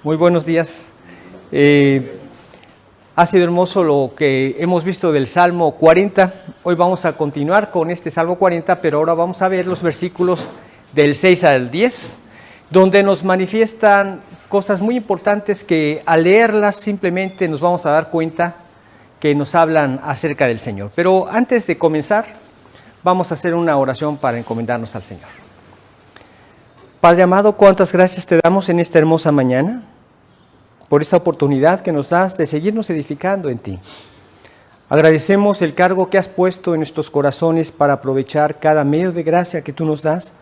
Muy buenos días. Ha sido hermoso lo que hemos visto del Salmo 40. Hoy vamos a continuar con este Salmo 40, pero ahora vamos a ver los versículos del 6 al 10, donde nos manifiestan cosas muy importantes que al leerlas simplemente nos vamos a dar cuenta que nos hablan acerca del Señor. Pero antes de comenzar, vamos a hacer una oración para encomendarnos al Señor. Padre amado, cuántas gracias te damos en esta hermosa mañana por esta oportunidad que nos das de seguirnos edificando en ti. Agradecemos el cargo que has puesto en nuestros corazones para aprovechar cada medio de gracia que tú nos das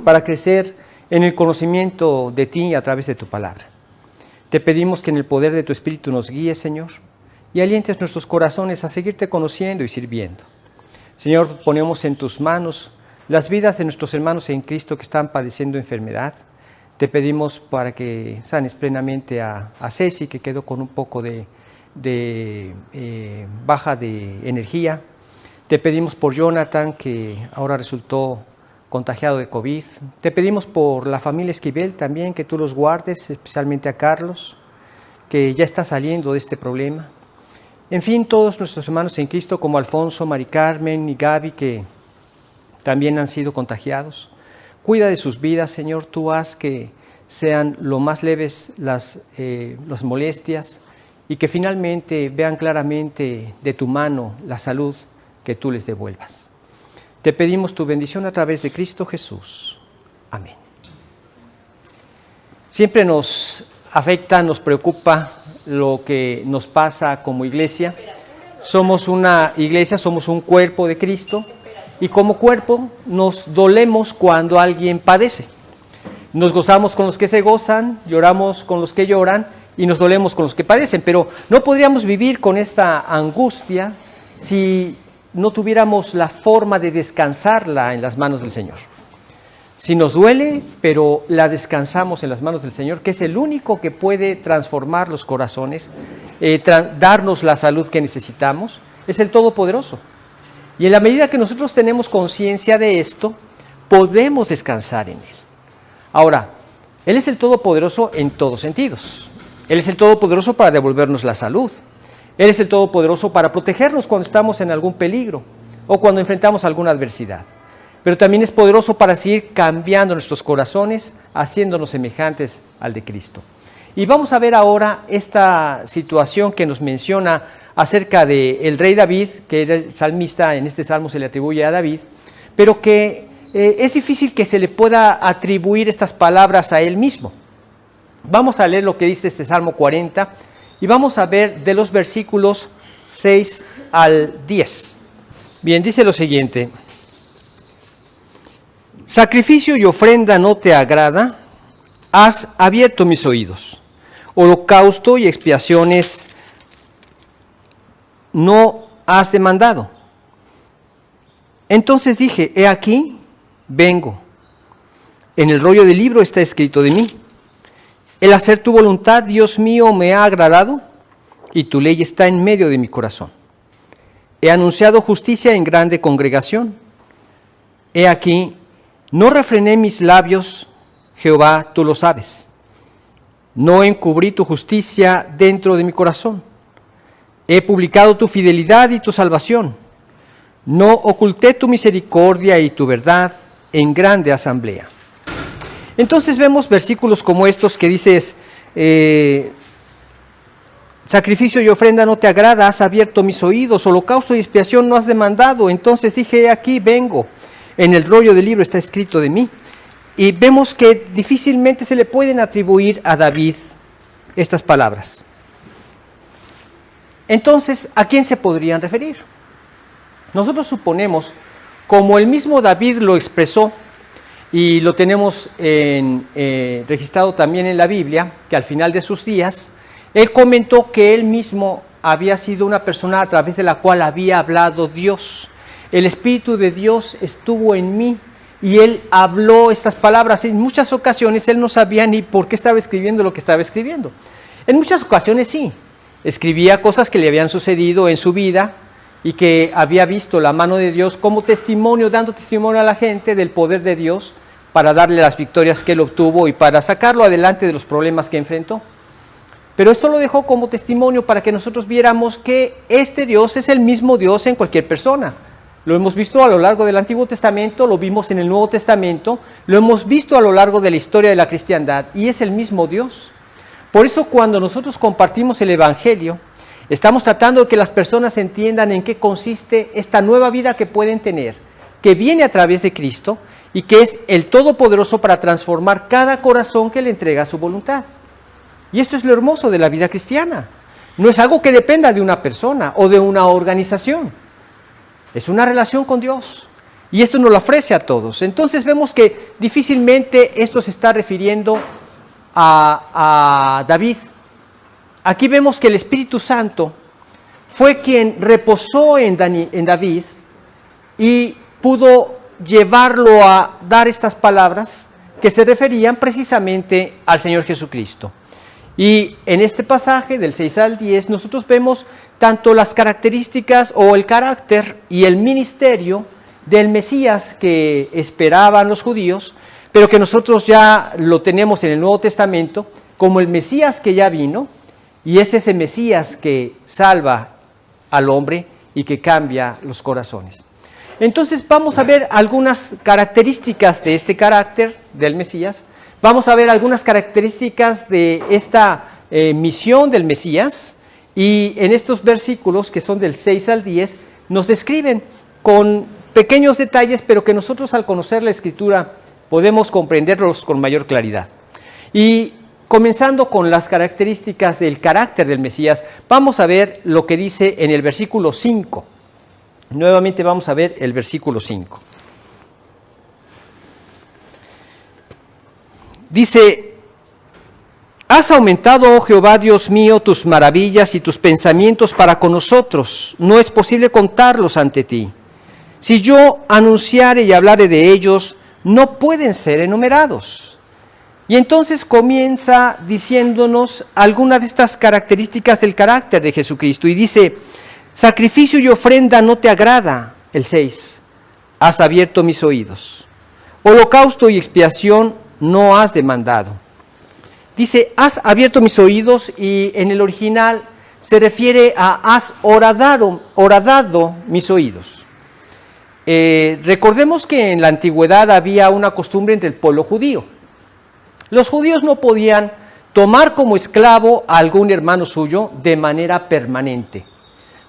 para crecer en el conocimiento de ti a través de tu palabra. Te pedimos que en el poder de tu Espíritu nos guíes, Señor, y alientes nuestros corazones a seguirte conociendo y sirviendo. Señor, ponemos en tus manos las vidas de nuestros hermanos en Cristo que están padeciendo enfermedad. Te pedimos para que sanes plenamente a Ceci, que quedó con un poco de baja de energía. Te pedimos por Jonathan, que ahora resultó contagiado de COVID. Te pedimos por la familia Esquivel también, que tú los guardes, especialmente a Carlos, que ya está saliendo de este problema. En fin, todos nuestros hermanos en Cristo, como Alfonso, Mari Carmen y Gaby, que también han sido contagiados. Cuida de sus vidas, Señor. Tú haz que sean lo más leves las molestias y que finalmente vean claramente de tu mano la salud que tú les devuelvas. Te pedimos tu bendición a través de Cristo Jesús. Amén. Siempre nos afecta, nos preocupa lo que nos pasa como iglesia. Somos una iglesia, somos un cuerpo de Cristo. Y como cuerpo nos dolemos cuando alguien padece. Nos gozamos con los que se gozan, lloramos con los que lloran y nos dolemos con los que padecen. Pero no podríamos vivir con esta angustia si no tuviéramos la forma de descansarla en las manos del Señor. Si nos duele, pero la descansamos en las manos del Señor, que es el único que puede transformar los corazones, darnos la salud que necesitamos, es el Todopoderoso. Y en la medida que nosotros tenemos conciencia de esto, podemos descansar en Él. Ahora, Él es el Todopoderoso en todos sentidos. Él es el Todopoderoso para devolvernos la salud. Él es el Todopoderoso para protegernos cuando estamos en algún peligro o cuando enfrentamos alguna adversidad. Pero también es poderoso para seguir cambiando nuestros corazones, haciéndonos semejantes al de Cristo. Y vamos a ver ahora esta situación que nos menciona acerca del rey David, que era el salmista, en este salmo se le atribuye a David, pero que es difícil que se le pueda atribuir estas palabras a él mismo. Vamos a leer lo que dice este Salmo 40 y vamos a ver de los versículos 6 al 10. Bien, dice lo siguiente: sacrificio y ofrenda no te agrada, has abierto mis oídos. Holocausto y expiaciones no has demandado. Entonces dije, he aquí, vengo. En el rollo del libro está escrito de mí. El hacer tu voluntad, Dios mío, me ha agradado, y tu ley está en medio de mi corazón. He anunciado justicia en grande congregación. He aquí, no refrené mis labios, Jehová, tú lo sabes. No encubrí tu justicia dentro de mi corazón. He publicado tu fidelidad y tu salvación. No oculté tu misericordia y tu verdad en grande asamblea. Entonces vemos versículos como estos que dices, sacrificio y ofrenda no te agrada, has abierto mis oídos, holocausto y expiación no has demandado. Entonces dije, aquí vengo. En el rollo del libro está escrito de mí. Y vemos que difícilmente se le pueden atribuir a David estas palabras. Entonces, ¿a quién se podrían referir? Nosotros suponemos, como el mismo David lo expresó, y lo tenemos registrado también en la Biblia, que al final de sus días, él comentó que él mismo había sido una persona a través de la cual había hablado Dios. El Espíritu de Dios estuvo en mí y él habló estas palabras. En muchas ocasiones él no sabía ni por qué estaba escribiendo lo que estaba escribiendo. En muchas ocasiones sí. Escribía cosas que le habían sucedido en su vida y que había visto la mano de Dios como testimonio, dando testimonio a la gente del poder de Dios para darle las victorias que él obtuvo y para sacarlo adelante de los problemas que enfrentó. Pero esto lo dejó como testimonio para que nosotros viéramos que este Dios es el mismo Dios en cualquier persona. Lo hemos visto a lo largo del Antiguo Testamento, lo vimos en el Nuevo Testamento, lo hemos visto a lo largo de la historia de la cristiandad y es el mismo Dios. Por eso cuando nosotros compartimos el Evangelio, estamos tratando de que las personas entiendan en qué consiste esta nueva vida que pueden tener, que viene a través de Cristo y que es el Todopoderoso para transformar cada corazón que le entrega su voluntad. Y esto es lo hermoso de la vida cristiana. No es algo que dependa de una persona o de una organización. Es una relación con Dios. Y esto nos lo ofrece a todos. Entonces vemos que difícilmente esto se está refiriendo a David. Aquí vemos que el Espíritu Santo fue quien reposó en David y pudo llevarlo a dar estas palabras que se referían precisamente al Señor Jesucristo. Y en este pasaje del 6 al 10 nosotros vemos tanto las características o el carácter y el ministerio del Mesías que esperaban los judíos, pero que nosotros ya lo tenemos en el Nuevo Testamento como el Mesías que ya vino, y es ese Mesías que salva al hombre y que cambia los corazones. Entonces vamos a ver algunas características de este carácter del Mesías. Vamos a ver algunas características de esta misión del Mesías y en estos versículos que son del 6 al 10 nos describen con pequeños detalles, pero que nosotros al conocer la Escritura podemos comprenderlos con mayor claridad. Y comenzando con las características del carácter del Mesías, vamos a ver lo que dice en el versículo 5. Nuevamente vamos a ver el versículo 5. Dice: has aumentado, oh Jehová Dios mío, tus maravillas y tus pensamientos para con nosotros. No es posible contarlos ante ti. Si yo anunciare y hablare de ellos, no pueden ser enumerados. Y entonces comienza diciéndonos algunas de estas características del carácter de Jesucristo. Y dice: sacrificio y ofrenda no te agrada. El 6. Has abierto mis oídos. Holocausto y expiación no has demandado. Dice, has abierto mis oídos, y en el original se refiere a has horadado mis oídos. Recordemos que en la antigüedad había una costumbre entre el pueblo judío. Los judíos no podían tomar como esclavo a algún hermano suyo de manera permanente,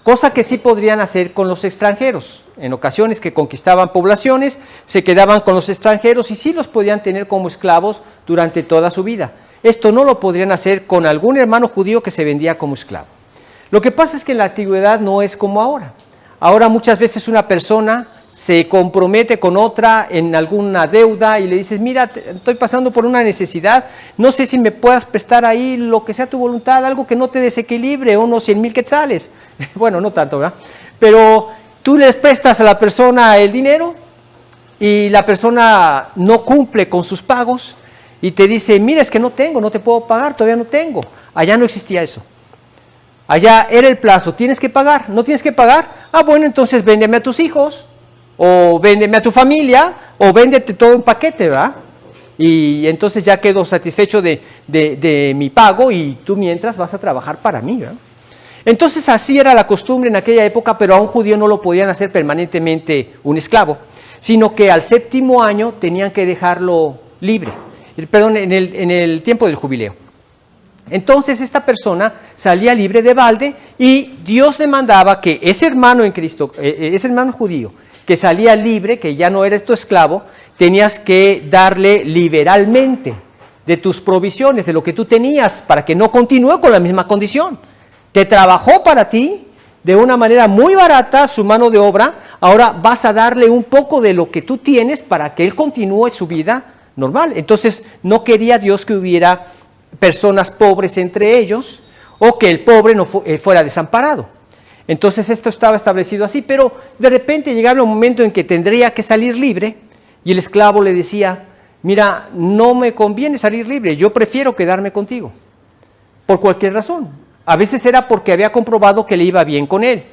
cosa que sí podrían hacer con los extranjeros. En ocasiones que conquistaban poblaciones, se quedaban con los extranjeros y sí los podían tener como esclavos durante toda su vida. Esto no lo podrían hacer con algún hermano judío que se vendía como esclavo. Lo que pasa es que en la antigüedad no es como ahora. Ahora muchas veces una persona se compromete con otra en alguna deuda y le dices, mira, estoy pasando por una necesidad, no sé si me puedas prestar ahí lo que sea tu voluntad, algo que no te desequilibre, unos 100,000 quetzales. Bueno, no tanto, ¿verdad? Pero tú les prestas a la persona el dinero y la persona no cumple con sus pagos y te dice, mira, es que no tengo, no te puedo pagar, todavía no tengo. Allá no existía eso. Allá era el plazo, tienes que pagar, ¿no tienes que pagar? Ah, bueno, entonces véndeme a tus hijos, o véndeme a tu familia, o véndete todo en paquete, ¿verdad? Y entonces ya quedo satisfecho de mi pago y tú mientras vas a trabajar para mí, ¿verdad? Entonces así era la costumbre en aquella época, pero a un judío no lo podían hacer permanentemente un esclavo, sino que al 7º año tenían que dejarlo libre, en el tiempo del jubileo. Entonces esta persona salía libre de balde y Dios demandaba que ese hermano en Cristo, ese hermano judío que salía libre, que ya no eres tu esclavo, tenías que darle liberalmente de tus provisiones, de lo que tú tenías, para que no continúe con la misma condición. Te trabajó para ti de una manera muy barata su mano de obra, ahora vas a darle un poco de lo que tú tienes para que él continúe su vida normal. Entonces no quería Dios que hubiera personas pobres entre ellos, o que el pobre no fuera desamparado. Entonces esto estaba establecido así, pero de repente llegaba un momento en que tendría que salir libre, y el esclavo le decía, mira, no me conviene salir libre, yo prefiero quedarme contigo, por cualquier razón. A veces era porque había comprobado que le iba bien con él.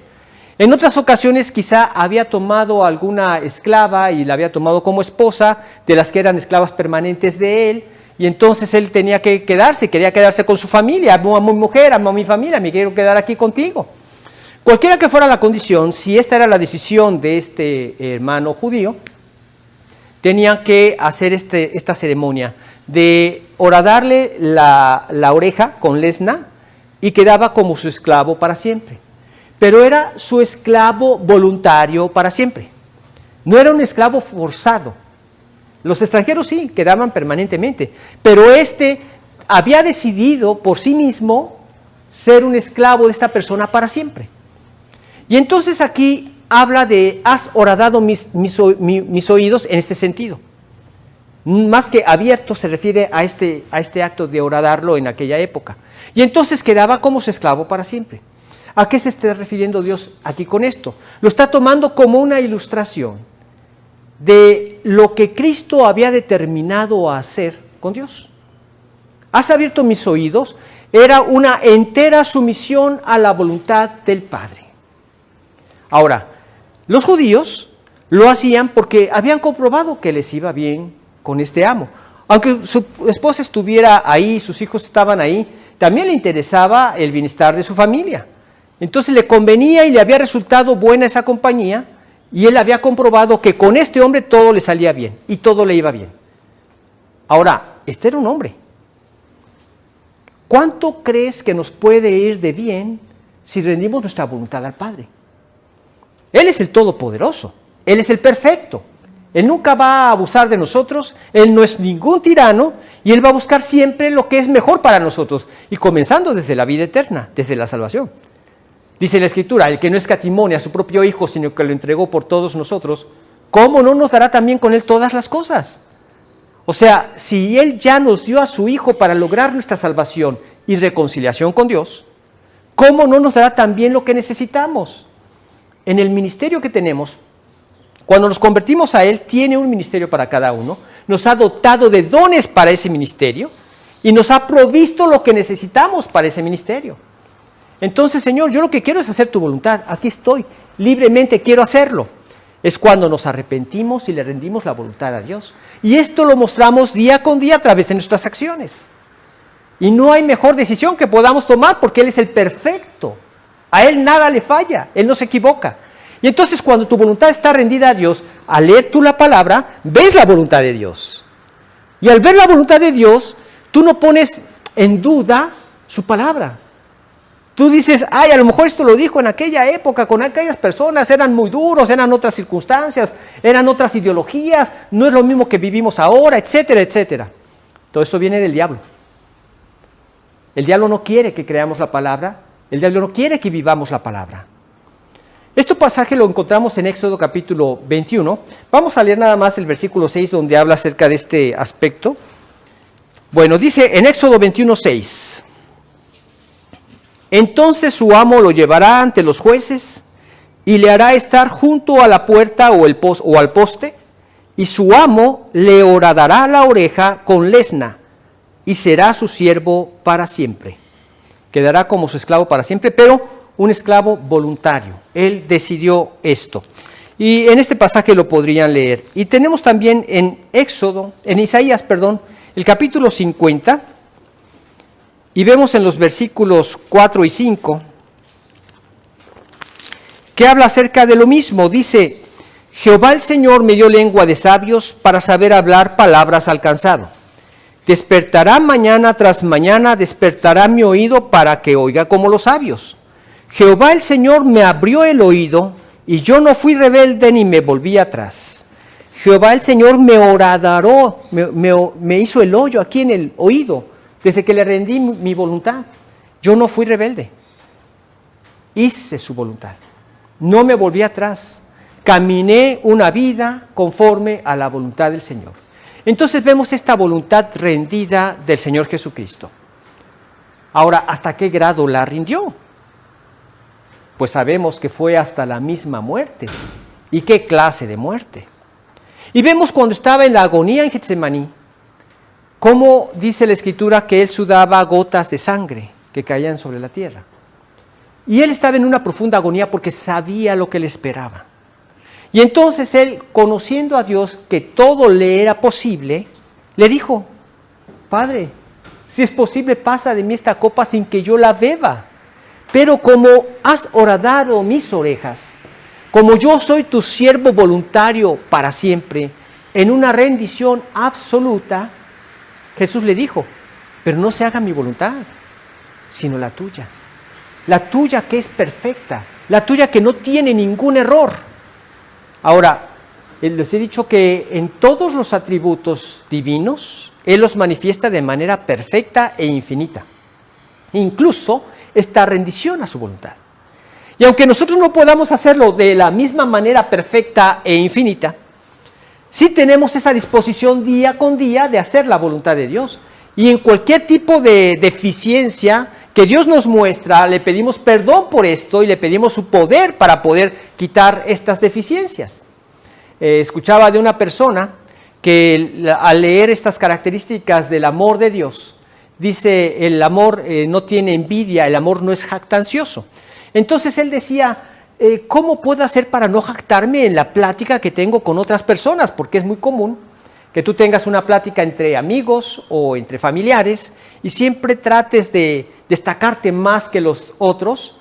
En otras ocasiones quizá había tomado alguna esclava y la había tomado como esposa, de las que eran esclavas permanentes de él, y entonces él tenía que quedarse, quería quedarse con su familia. Amo a mi mujer, amo a mi familia, me quiero quedar aquí contigo. Cualquiera que fuera la condición, si esta era la decisión de este hermano judío, tenía que hacer esta ceremonia de horadarle la oreja con lesna y quedaba como su esclavo para siempre. Pero era su esclavo voluntario para siempre. No era un esclavo forzado. Los extranjeros sí, quedaban permanentemente, pero este había decidido por sí mismo ser un esclavo de esta persona para siempre. Y entonces aquí habla de, has horadado mis oídos en este sentido. Más que abierto se refiere a este acto de horadarlo en aquella época. Y entonces quedaba como su esclavo para siempre. ¿A qué se está refiriendo Dios aquí con esto? Lo está tomando como una ilustración de lo que Cristo había determinado a hacer con Dios. Has abierto mis oídos, era una entera sumisión a la voluntad del Padre. Ahora, los judíos lo hacían porque habían comprobado que les iba bien con este amo. Aunque su esposa estuviera ahí, sus hijos estaban ahí, también le interesaba el bienestar de su familia. Entonces le convenía y le había resultado buena esa compañía, y él había comprobado que con este hombre todo le salía bien y todo le iba bien. Ahora, este era un hombre. ¿Cuánto crees que nos puede ir de bien si rendimos nuestra voluntad al Padre? Él es el Todopoderoso, Él es el perfecto. Él nunca va a abusar de nosotros, Él no es ningún tirano, y Él va a buscar siempre lo que es mejor para nosotros, y comenzando desde la vida eterna, desde la salvación. Dice la Escritura, el que no escatimó a su propio Hijo, sino que lo entregó por todos nosotros, ¿cómo no nos dará también con Él todas las cosas? O sea, si Él ya nos dio a su Hijo para lograr nuestra salvación y reconciliación con Dios, ¿cómo no nos dará también lo que necesitamos? En el ministerio que tenemos, cuando nos convertimos a Él, tiene un ministerio para cada uno, nos ha dotado de dones para ese ministerio y nos ha provisto lo que necesitamos para ese ministerio. Entonces, Señor, yo lo que quiero es hacer tu voluntad, aquí estoy, libremente quiero hacerlo. Es cuando nos arrepentimos y le rendimos la voluntad a Dios. Y esto lo mostramos día con día a través de nuestras acciones. Y no hay mejor decisión que podamos tomar porque Él es el perfecto. A Él nada le falla, Él no se equivoca. Y entonces cuando tu voluntad está rendida a Dios, al leer tú la palabra, ves la voluntad de Dios. Y al ver la voluntad de Dios, tú no pones en duda su palabra. Tú dices, ay, a lo mejor esto lo dijo en aquella época, con aquellas personas, eran muy duros, eran otras circunstancias, eran otras ideologías, no es lo mismo que vivimos ahora, etcétera, etcétera. Todo eso viene del diablo. El diablo no quiere que creamos la palabra, el diablo no quiere que vivamos la palabra. Este pasaje lo encontramos en Éxodo capítulo 21. Vamos a leer nada más el versículo 6 donde habla acerca de este aspecto. Bueno, dice en Éxodo 21:6. Entonces su amo lo llevará ante los jueces y le hará estar junto a la puerta o al poste, y su amo le horadará la oreja con lesna y será su siervo para siempre. Quedará como su esclavo para siempre, pero un esclavo voluntario. Él decidió esto. Y en este pasaje lo podrían leer. Y tenemos también en Isaías, el capítulo 50, y vemos en los versículos 4 y 5, que habla acerca de lo mismo. Dice, Jehová el Señor me dio lengua de sabios para saber hablar palabras al cansado. Despertará mañana tras mañana, despertará mi oído para que oiga como los sabios. Jehová el Señor me abrió el oído, y yo no fui rebelde ni me volví atrás. Jehová el Señor me horadaró, me hizo el hoyo aquí en el oído, desde que le rendí mi voluntad. Yo no fui rebelde. Hice su voluntad. No me volví atrás. Caminé una vida conforme a la voluntad del Señor. Entonces vemos esta voluntad rendida del Señor Jesucristo. Ahora, ¿hasta qué grado la rindió? Pues sabemos que fue hasta la misma muerte. ¿Y qué clase de muerte? Y vemos cuando estaba en la agonía en Getsemaní, cómo dice la Escritura que Él sudaba gotas de sangre que caían sobre la tierra. Y él estaba en una profunda agonía porque sabía lo que le esperaba. Y entonces él, conociendo a Dios, que todo le era posible, le dijo: Padre, si es posible, pasa de mí esta copa sin que yo la beba. Pero como has horadado mis orejas, como yo soy tu siervo voluntario para siempre, en una rendición absoluta, Jesús le dijo: pero no se haga mi voluntad, sino la tuya. La tuya que es perfecta, la tuya que no tiene ningún error. Ahora, les he dicho que en todos los atributos divinos, Él los manifiesta de manera perfecta e infinita. Incluso esta rendición a su voluntad. Y aunque nosotros no podamos hacerlo de la misma manera perfecta e infinita, sí tenemos esa disposición día con día de hacer la voluntad de Dios. Y en cualquier tipo de deficiencia que Dios nos muestra, le pedimos perdón por esto y le pedimos su poder para poder quitar estas deficiencias. Escuchaba de una persona que al leer estas características del amor de Dios, dice: el amor no tiene envidia, el amor no es jactancioso. Entonces él decía: ¿cómo puedo hacer para no jactarme en la plática que tengo con otras personas? Porque es muy común que tú tengas una plática entre amigos o entre familiares y siempre trates de destacarte más que los otros,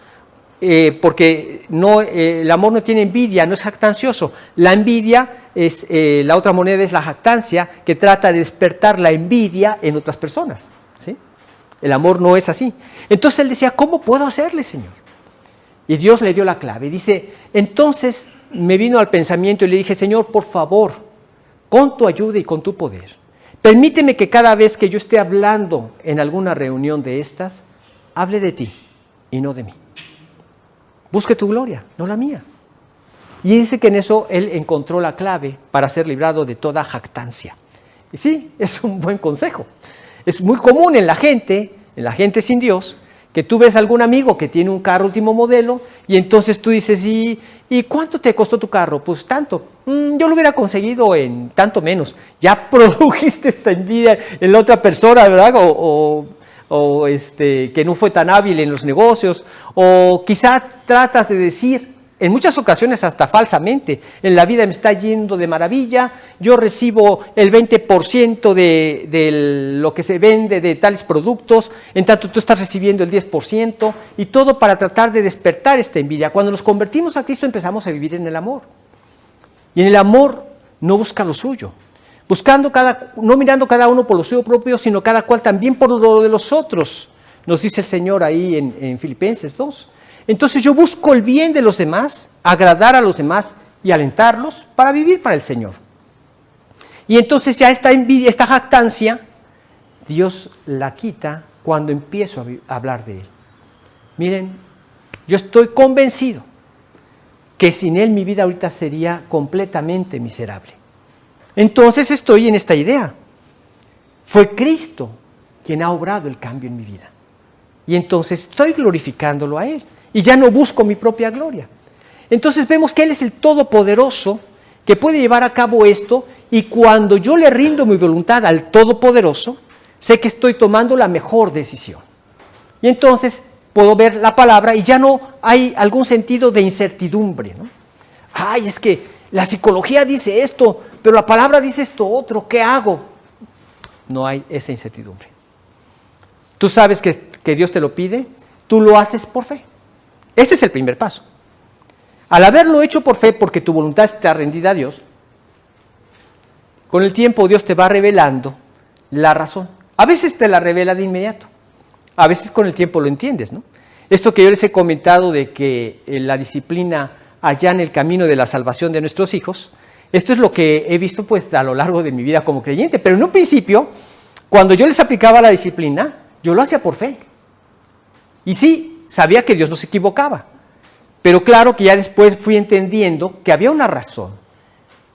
porque el amor no tiene envidia, no es jactancioso. La envidia es, la otra moneda es la jactancia, que trata de despertar la envidia en otras personas, ¿sí? El amor no es así. Entonces él decía: ¿cómo puedo hacerle, Señor? Y Dios le dio la clave. Dice: entonces me vino al pensamiento y le dije: Señor, por favor, con tu ayuda y con tu poder, permíteme que cada vez que yo esté hablando en alguna reunión de estas, hable de ti y no de mí. Busque tu gloria, no la mía. Y dice que en eso él encontró la clave para ser librado de toda jactancia. Y sí, es un buen consejo. Es muy común en la gente sin Dios, que tú ves a algún amigo que tiene un carro último modelo y entonces tú dices: ¿y cuánto te costó tu carro? Pues tanto. Yo lo hubiera conseguido en tanto menos. Ya produjiste esta envidia en la otra persona, ¿verdad? O que no fue tan hábil en los negocios, o quizá tratas de decir, en muchas ocasiones hasta falsamente: en la vida me está yendo de maravilla, yo recibo el 20% de lo que se vende de tales productos, en tanto tú estás recibiendo el 10%, y todo para tratar de despertar esta envidia. Cuando nos convertimos a Cristo empezamos a vivir en el amor, y en el amor no busca lo suyo, no mirando cada uno por lo suyo propio, sino cada cual también por lo de los otros, nos dice el Señor ahí en Filipenses 2. Entonces yo busco el bien de los demás, agradar a los demás y alentarlos para vivir para el Señor. Y entonces ya esta envidia, esta jactancia, Dios la quita cuando empiezo a hablar de Él. Miren, yo estoy convencido que sin Él mi vida ahorita sería completamente miserable. Entonces estoy en esta idea. Fue Cristo quien ha obrado el cambio en mi vida. Y entonces estoy glorificándolo a Él. Y ya no busco mi propia gloria. Entonces vemos que Él es el Todopoderoso que puede llevar a cabo esto, y cuando yo le rindo mi voluntad al Todopoderoso, sé que estoy tomando la mejor decisión. Y entonces puedo ver la palabra y ya no hay algún sentido de incertidumbre, ¿no? Ay, es que la psicología dice esto, pero la palabra dice esto otro, ¿qué hago? No hay esa incertidumbre. Tú sabes que Dios te lo pide, tú lo haces por fe. Este es el primer paso. Al haberlo hecho por fe, porque tu voluntad está rendida a Dios, con el tiempo Dios te va revelando la razón. A veces te la revela de inmediato, a veces con el tiempo lo entiendes, ¿no? Esto que yo les he comentado de que la disciplina allana el camino de la salvación de nuestros hijos, esto es lo que he visto pues a lo largo de mi vida como creyente. Pero en un principio, cuando yo les aplicaba la disciplina, yo lo hacía por fe. Y sí, sabía que Dios no se equivocaba. Pero claro que ya después fui entendiendo que había una razón.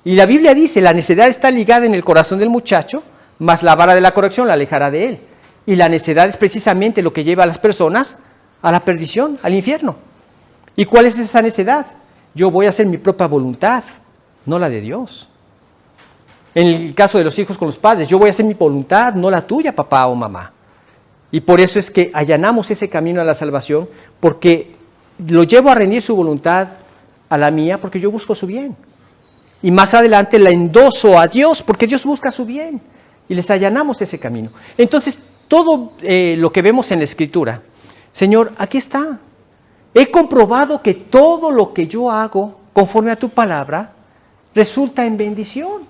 Y la Biblia dice: la necedad está ligada en el corazón del muchacho, mas la vara de la corrección la alejará de él. Y la necedad es precisamente lo que lleva a las personas a la perdición, al infierno. ¿Y cuál es esa necedad? Yo voy a hacer mi propia voluntad, no la de Dios. En el caso de los hijos con los padres, yo voy a hacer mi voluntad, no la tuya, papá o mamá. Y por eso es que allanamos ese camino a la salvación, porque lo llevo a rendir su voluntad a la mía porque yo busco su bien. Y más adelante la endoso a Dios porque Dios busca su bien. Y les allanamos ese camino. Entonces, todo lo que vemos en la Escritura, Señor, aquí está. He comprobado que todo lo que yo hago conforme a tu palabra resulta en bendición.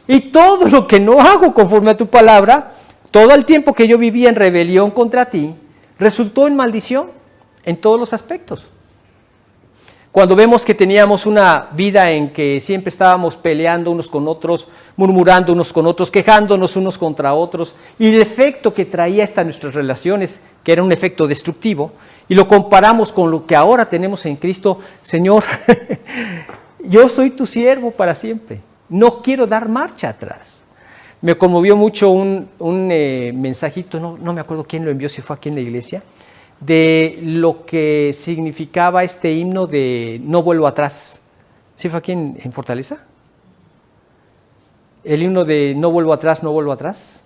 Y todo lo que no hago conforme a tu palabra, todo el tiempo que yo vivía en rebelión contra ti, resultó en maldición en todos los aspectos. Cuando vemos que teníamos una vida en que siempre estábamos peleando unos con otros, murmurando unos con otros, quejándonos unos contra otros, y el efecto que traía esta nuestras relaciones, que era un efecto destructivo, y lo comparamos con lo que ahora tenemos en Cristo, Señor, yo soy tu siervo para siempre, no quiero dar marcha atrás. Me conmovió mucho un mensajito, no me acuerdo quién lo envió, si fue aquí en la iglesia, de lo que significaba este himno de No vuelvo atrás. ¿Sí fue aquí en Fortaleza? El himno de No vuelvo atrás, no vuelvo atrás.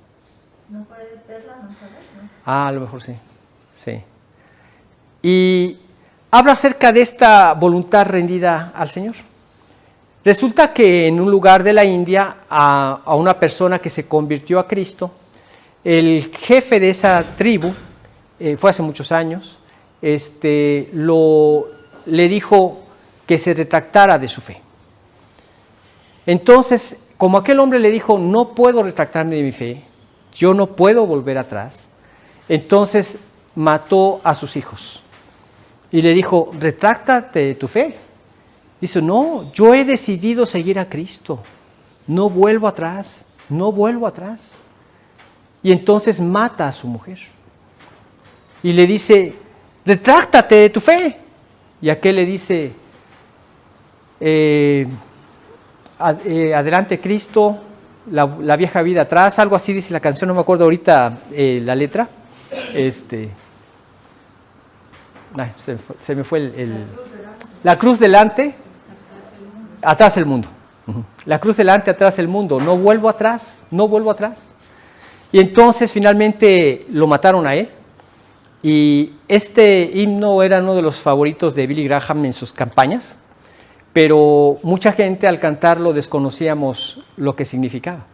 No puedes verla, no sabes, ¿no? Ah, a lo mejor sí, sí. Y habla acerca de esta voluntad rendida al Señor. Resulta que en un lugar de la India, a una persona que se convirtió a Cristo, el jefe de esa tribu, fue hace muchos años, le dijo que se retractara de su fe. Entonces, como aquel hombre le dijo, no puedo retractarme de mi fe, yo no puedo volver atrás, entonces mató a sus hijos. Y le dijo, retráctate de tu fe. Dice, no, yo he decidido seguir a Cristo, no vuelvo atrás, no vuelvo atrás. Y entonces mata a su mujer. Y le dice, retráctate de tu fe. Y aquel le dice, adelante Cristo, la vieja vida atrás, algo así dice la canción, no me acuerdo ahorita la letra. Se me fue la cruz delante, atrás el mundo. La cruz delante, atrás el mundo. No vuelvo atrás, no vuelvo atrás. Y entonces finalmente lo mataron a él. Y este himno era uno de los favoritos de Billy Graham en sus campañas, pero mucha gente al cantarlo desconocíamos lo que significaba.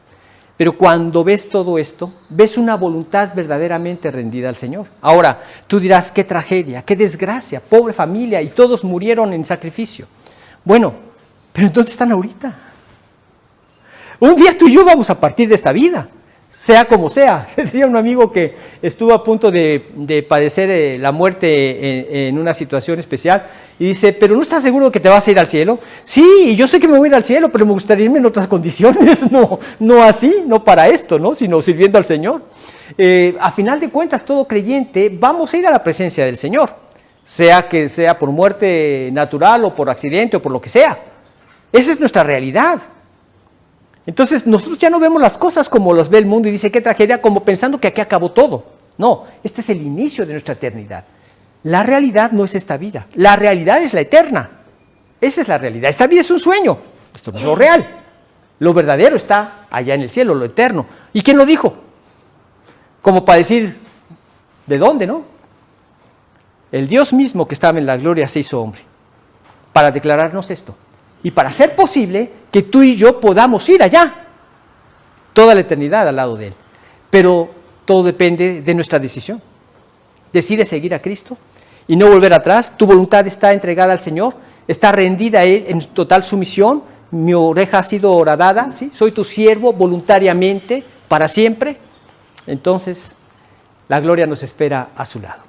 Pero cuando ves todo esto, ves una voluntad verdaderamente rendida al Señor. Ahora, tú dirás, qué tragedia, qué desgracia, pobre familia, y todos murieron en sacrificio. Bueno, pero ¿dónde están ahorita? Un día tú y yo vamos a partir de esta vida. Sea como sea. Decía un amigo que estuvo a punto de padecer la muerte en una situación especial y dice, ¿pero no estás seguro de que te vas a ir al cielo? Sí, yo sé que me voy a ir al cielo, pero me gustaría irme en otras condiciones, no así, no para esto, ¿no? Sino sirviendo al Señor. A final de cuentas, todo creyente, vamos a ir a la presencia del Señor, sea que sea por muerte natural o por accidente o por lo que sea. Esa es nuestra realidad. Entonces nosotros ya no vemos las cosas como las ve el mundo y dice qué tragedia, como pensando que aquí acabó todo. No, este es el inicio de nuestra eternidad. La realidad no es esta vida, la realidad es la eterna. Esa es la realidad. Esta vida es un sueño, esto no es lo real. Lo verdadero está allá en el cielo, lo eterno. ¿Y quién lo dijo? Como para decir, ¿de dónde, no? El Dios mismo que estaba en la gloria se hizo hombre para declararnos esto. Y para hacer posible que tú y yo podamos ir allá, toda la eternidad al lado de Él. Pero todo depende de nuestra decisión. Decides seguir a Cristo y no volver atrás. Tu voluntad está entregada al Señor, está rendida a Él en total sumisión. Mi oreja ha sido horadada, ¿sí? Soy tu siervo voluntariamente, para siempre. Entonces, la gloria nos espera a su lado.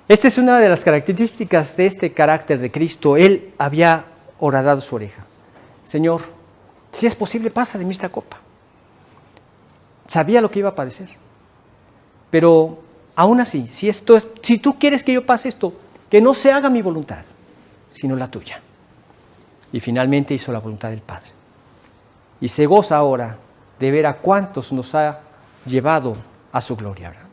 Esta es una de las características de este carácter de Cristo. Él había horadado su oreja. Señor, si es posible, pasa de mí esta copa. Sabía lo que iba a padecer. Pero aún así, si tú quieres que yo pase esto, que no se haga mi voluntad, sino la tuya. Y finalmente hizo la voluntad del Padre. Y se goza ahora de ver a cuántos nos ha llevado a su gloria, ¿verdad?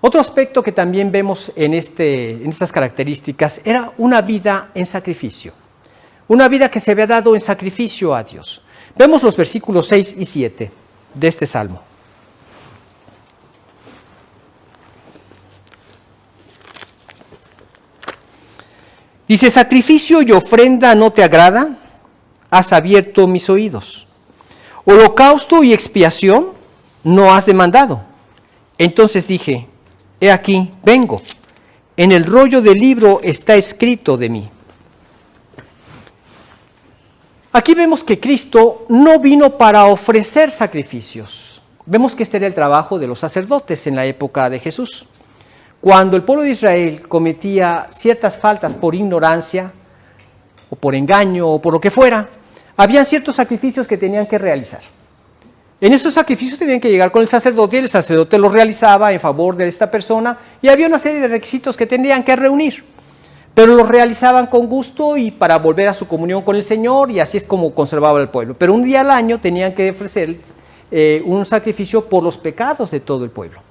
Otro aspecto que también vemos en estas características era una vida en sacrificio. Una vida que se había dado en sacrificio a Dios. Vemos los versículos 6 y 7 de este salmo. Dice, sacrificio y ofrenda no te agrada, has abierto mis oídos. Holocausto y expiación no has demandado. Entonces dije, he aquí, vengo. En el rollo del libro está escrito de mí. Aquí vemos que Cristo no vino para ofrecer sacrificios. Vemos que este era el trabajo de los sacerdotes en la época de Jesús. Cuando el pueblo de Israel cometía ciertas faltas por ignorancia, o por engaño, o por lo que fuera, habían ciertos sacrificios que tenían que realizar. En esos sacrificios tenían que llegar con el sacerdote, y el sacerdote los realizaba en favor de esta persona, y había una serie de requisitos que tenían que reunir. Pero los realizaban con gusto y para volver a su comunión con el Señor, y así es como conservaba el pueblo. Pero un día al año tenían que ofrecer un sacrificio por los pecados de todo el pueblo.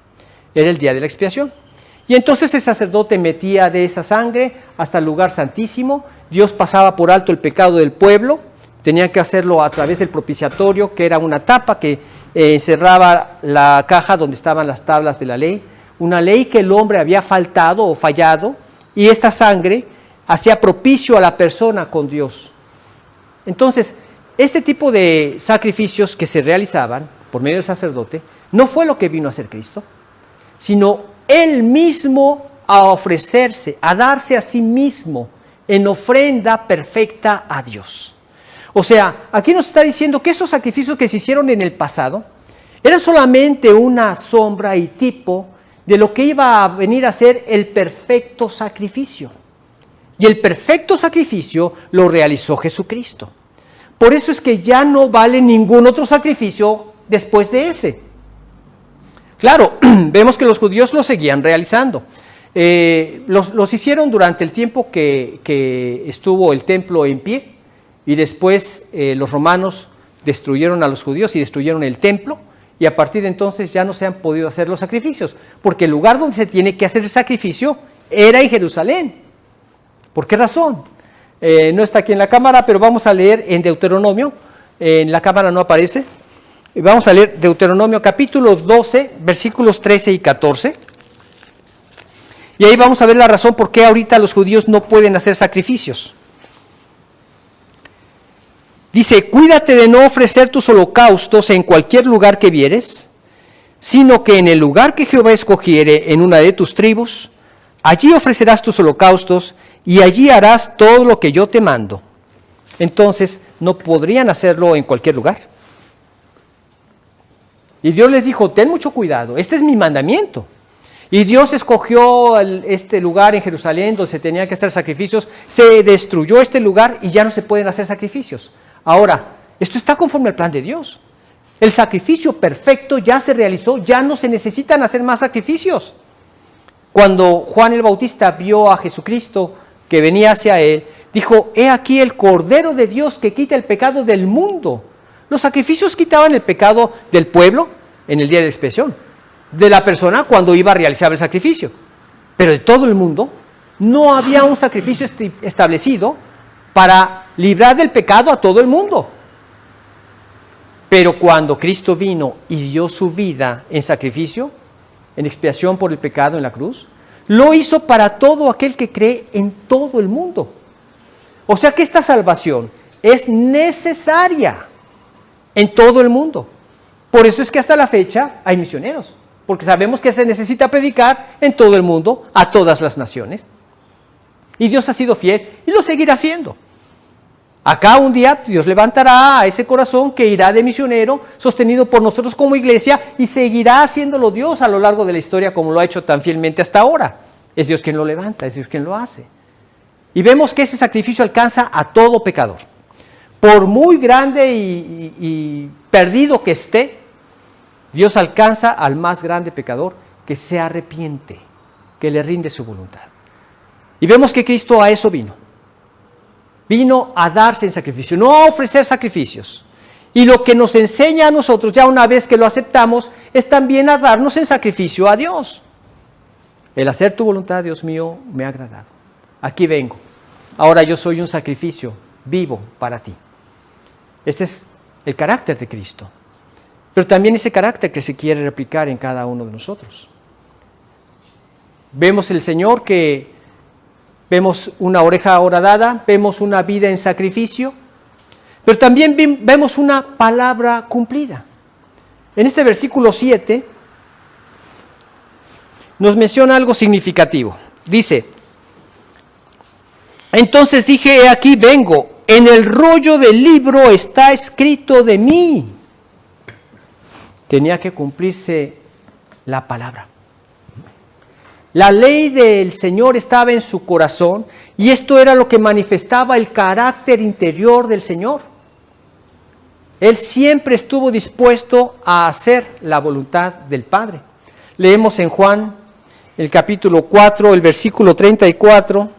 Era el día de la expiación. Y entonces el sacerdote metía de esa sangre hasta el lugar santísimo. Dios pasaba por alto el pecado del pueblo. Tenían que hacerlo a través del propiciatorio, que era una tapa que encerraba la caja donde estaban las tablas de la ley. Una ley que el hombre había faltado o fallado, y esta sangre hacía propicio a la persona con Dios. Entonces, este tipo de sacrificios que se realizaban por medio del sacerdote no fue lo que vino a hacer Cristo, sino Él mismo a ofrecerse, a darse a sí mismo en ofrenda perfecta a Dios. O sea, aquí nos está diciendo que esos sacrificios que se hicieron en el pasado eran solamente una sombra y tipo de lo que iba a venir a ser el perfecto sacrificio. Y el perfecto sacrificio lo realizó Jesucristo. Por eso es que ya no vale ningún otro sacrificio después de ese. Claro, vemos que los judíos lo seguían realizando. Los hicieron durante el tiempo que estuvo el templo en pie, y después los romanos destruyeron a los judíos y destruyeron el templo, y a partir de entonces ya no se han podido hacer los sacrificios, porque el lugar donde se tiene que hacer el sacrificio era en Jerusalén. ¿Por qué razón? No está aquí en la cámara, pero vamos a leer en Deuteronomio. En la cámara no aparece. Vamos a leer Deuteronomio capítulo 12, versículos 13 y 14. Y ahí vamos a ver la razón por qué ahorita los judíos no pueden hacer sacrificios. Dice, cuídate de no ofrecer tus holocaustos en cualquier lugar que vieres, sino que en el lugar que Jehová escogiere en una de tus tribus, allí ofrecerás tus holocaustos y allí harás todo lo que yo te mando. Entonces, no podrían hacerlo en cualquier lugar. Y Dios les dijo, ten mucho cuidado, este es mi mandamiento. Y Dios escogió este lugar en Jerusalén donde se tenían que hacer sacrificios, se destruyó este lugar y ya no se pueden hacer sacrificios. Ahora, esto está conforme al plan de Dios. El sacrificio perfecto ya se realizó, ya no se necesitan hacer más sacrificios. Cuando Juan el Bautista vio a Jesucristo que venía hacia él, dijo, he aquí el Cordero de Dios que quita el pecado del mundo. Los sacrificios quitaban el pecado del pueblo en el día de expiación, de la persona cuando iba a realizar el sacrificio, pero de todo el mundo no había un sacrificio establecido para librar del pecado a todo el mundo. Pero cuando Cristo vino y dio su vida en sacrificio, en expiación por el pecado en la cruz, lo hizo para todo aquel que cree en todo el mundo. O sea que esta salvación es necesaria en todo el mundo. Por eso es que hasta la fecha hay misioneros, porque sabemos que se necesita predicar en todo el mundo, a todas las naciones. Y Dios ha sido fiel y lo seguirá haciendo. Acá un día Dios levantará a ese corazón que irá de misionero, sostenido por nosotros como iglesia, y seguirá haciéndolo Dios a lo largo de la historia como lo ha hecho tan fielmente hasta ahora. Es Dios quien lo levanta, es Dios quien lo hace. Y vemos que ese sacrificio alcanza a todo pecador. Por muy grande y perdido que esté, Dios alcanza al más grande pecador que se arrepiente, que le rinde su voluntad. Y vemos que Cristo a eso vino. Vino a darse en sacrificio, no a ofrecer sacrificios. Y lo que nos enseña a nosotros, ya una vez que lo aceptamos, es también a darnos en sacrificio a Dios. El hacer tu voluntad, Dios mío, me ha agradado. Aquí vengo. Ahora yo soy un sacrificio vivo para ti. Este es el carácter de Cristo. Pero también ese carácter que se quiere replicar en cada uno de nosotros. Vemos el Señor que vemos una oreja horadada, vemos una vida en sacrificio, pero también vemos una palabra cumplida. En este versículo 7 nos menciona algo significativo. Dice: entonces dije, he aquí vengo, en el rollo del libro está escrito de mí. Tenía que cumplirse la palabra. La ley del Señor estaba en su corazón y esto era lo que manifestaba el carácter interior del Señor. Él siempre estuvo dispuesto a hacer la voluntad del Padre. Leemos en Juan el capítulo 4, el versículo 34.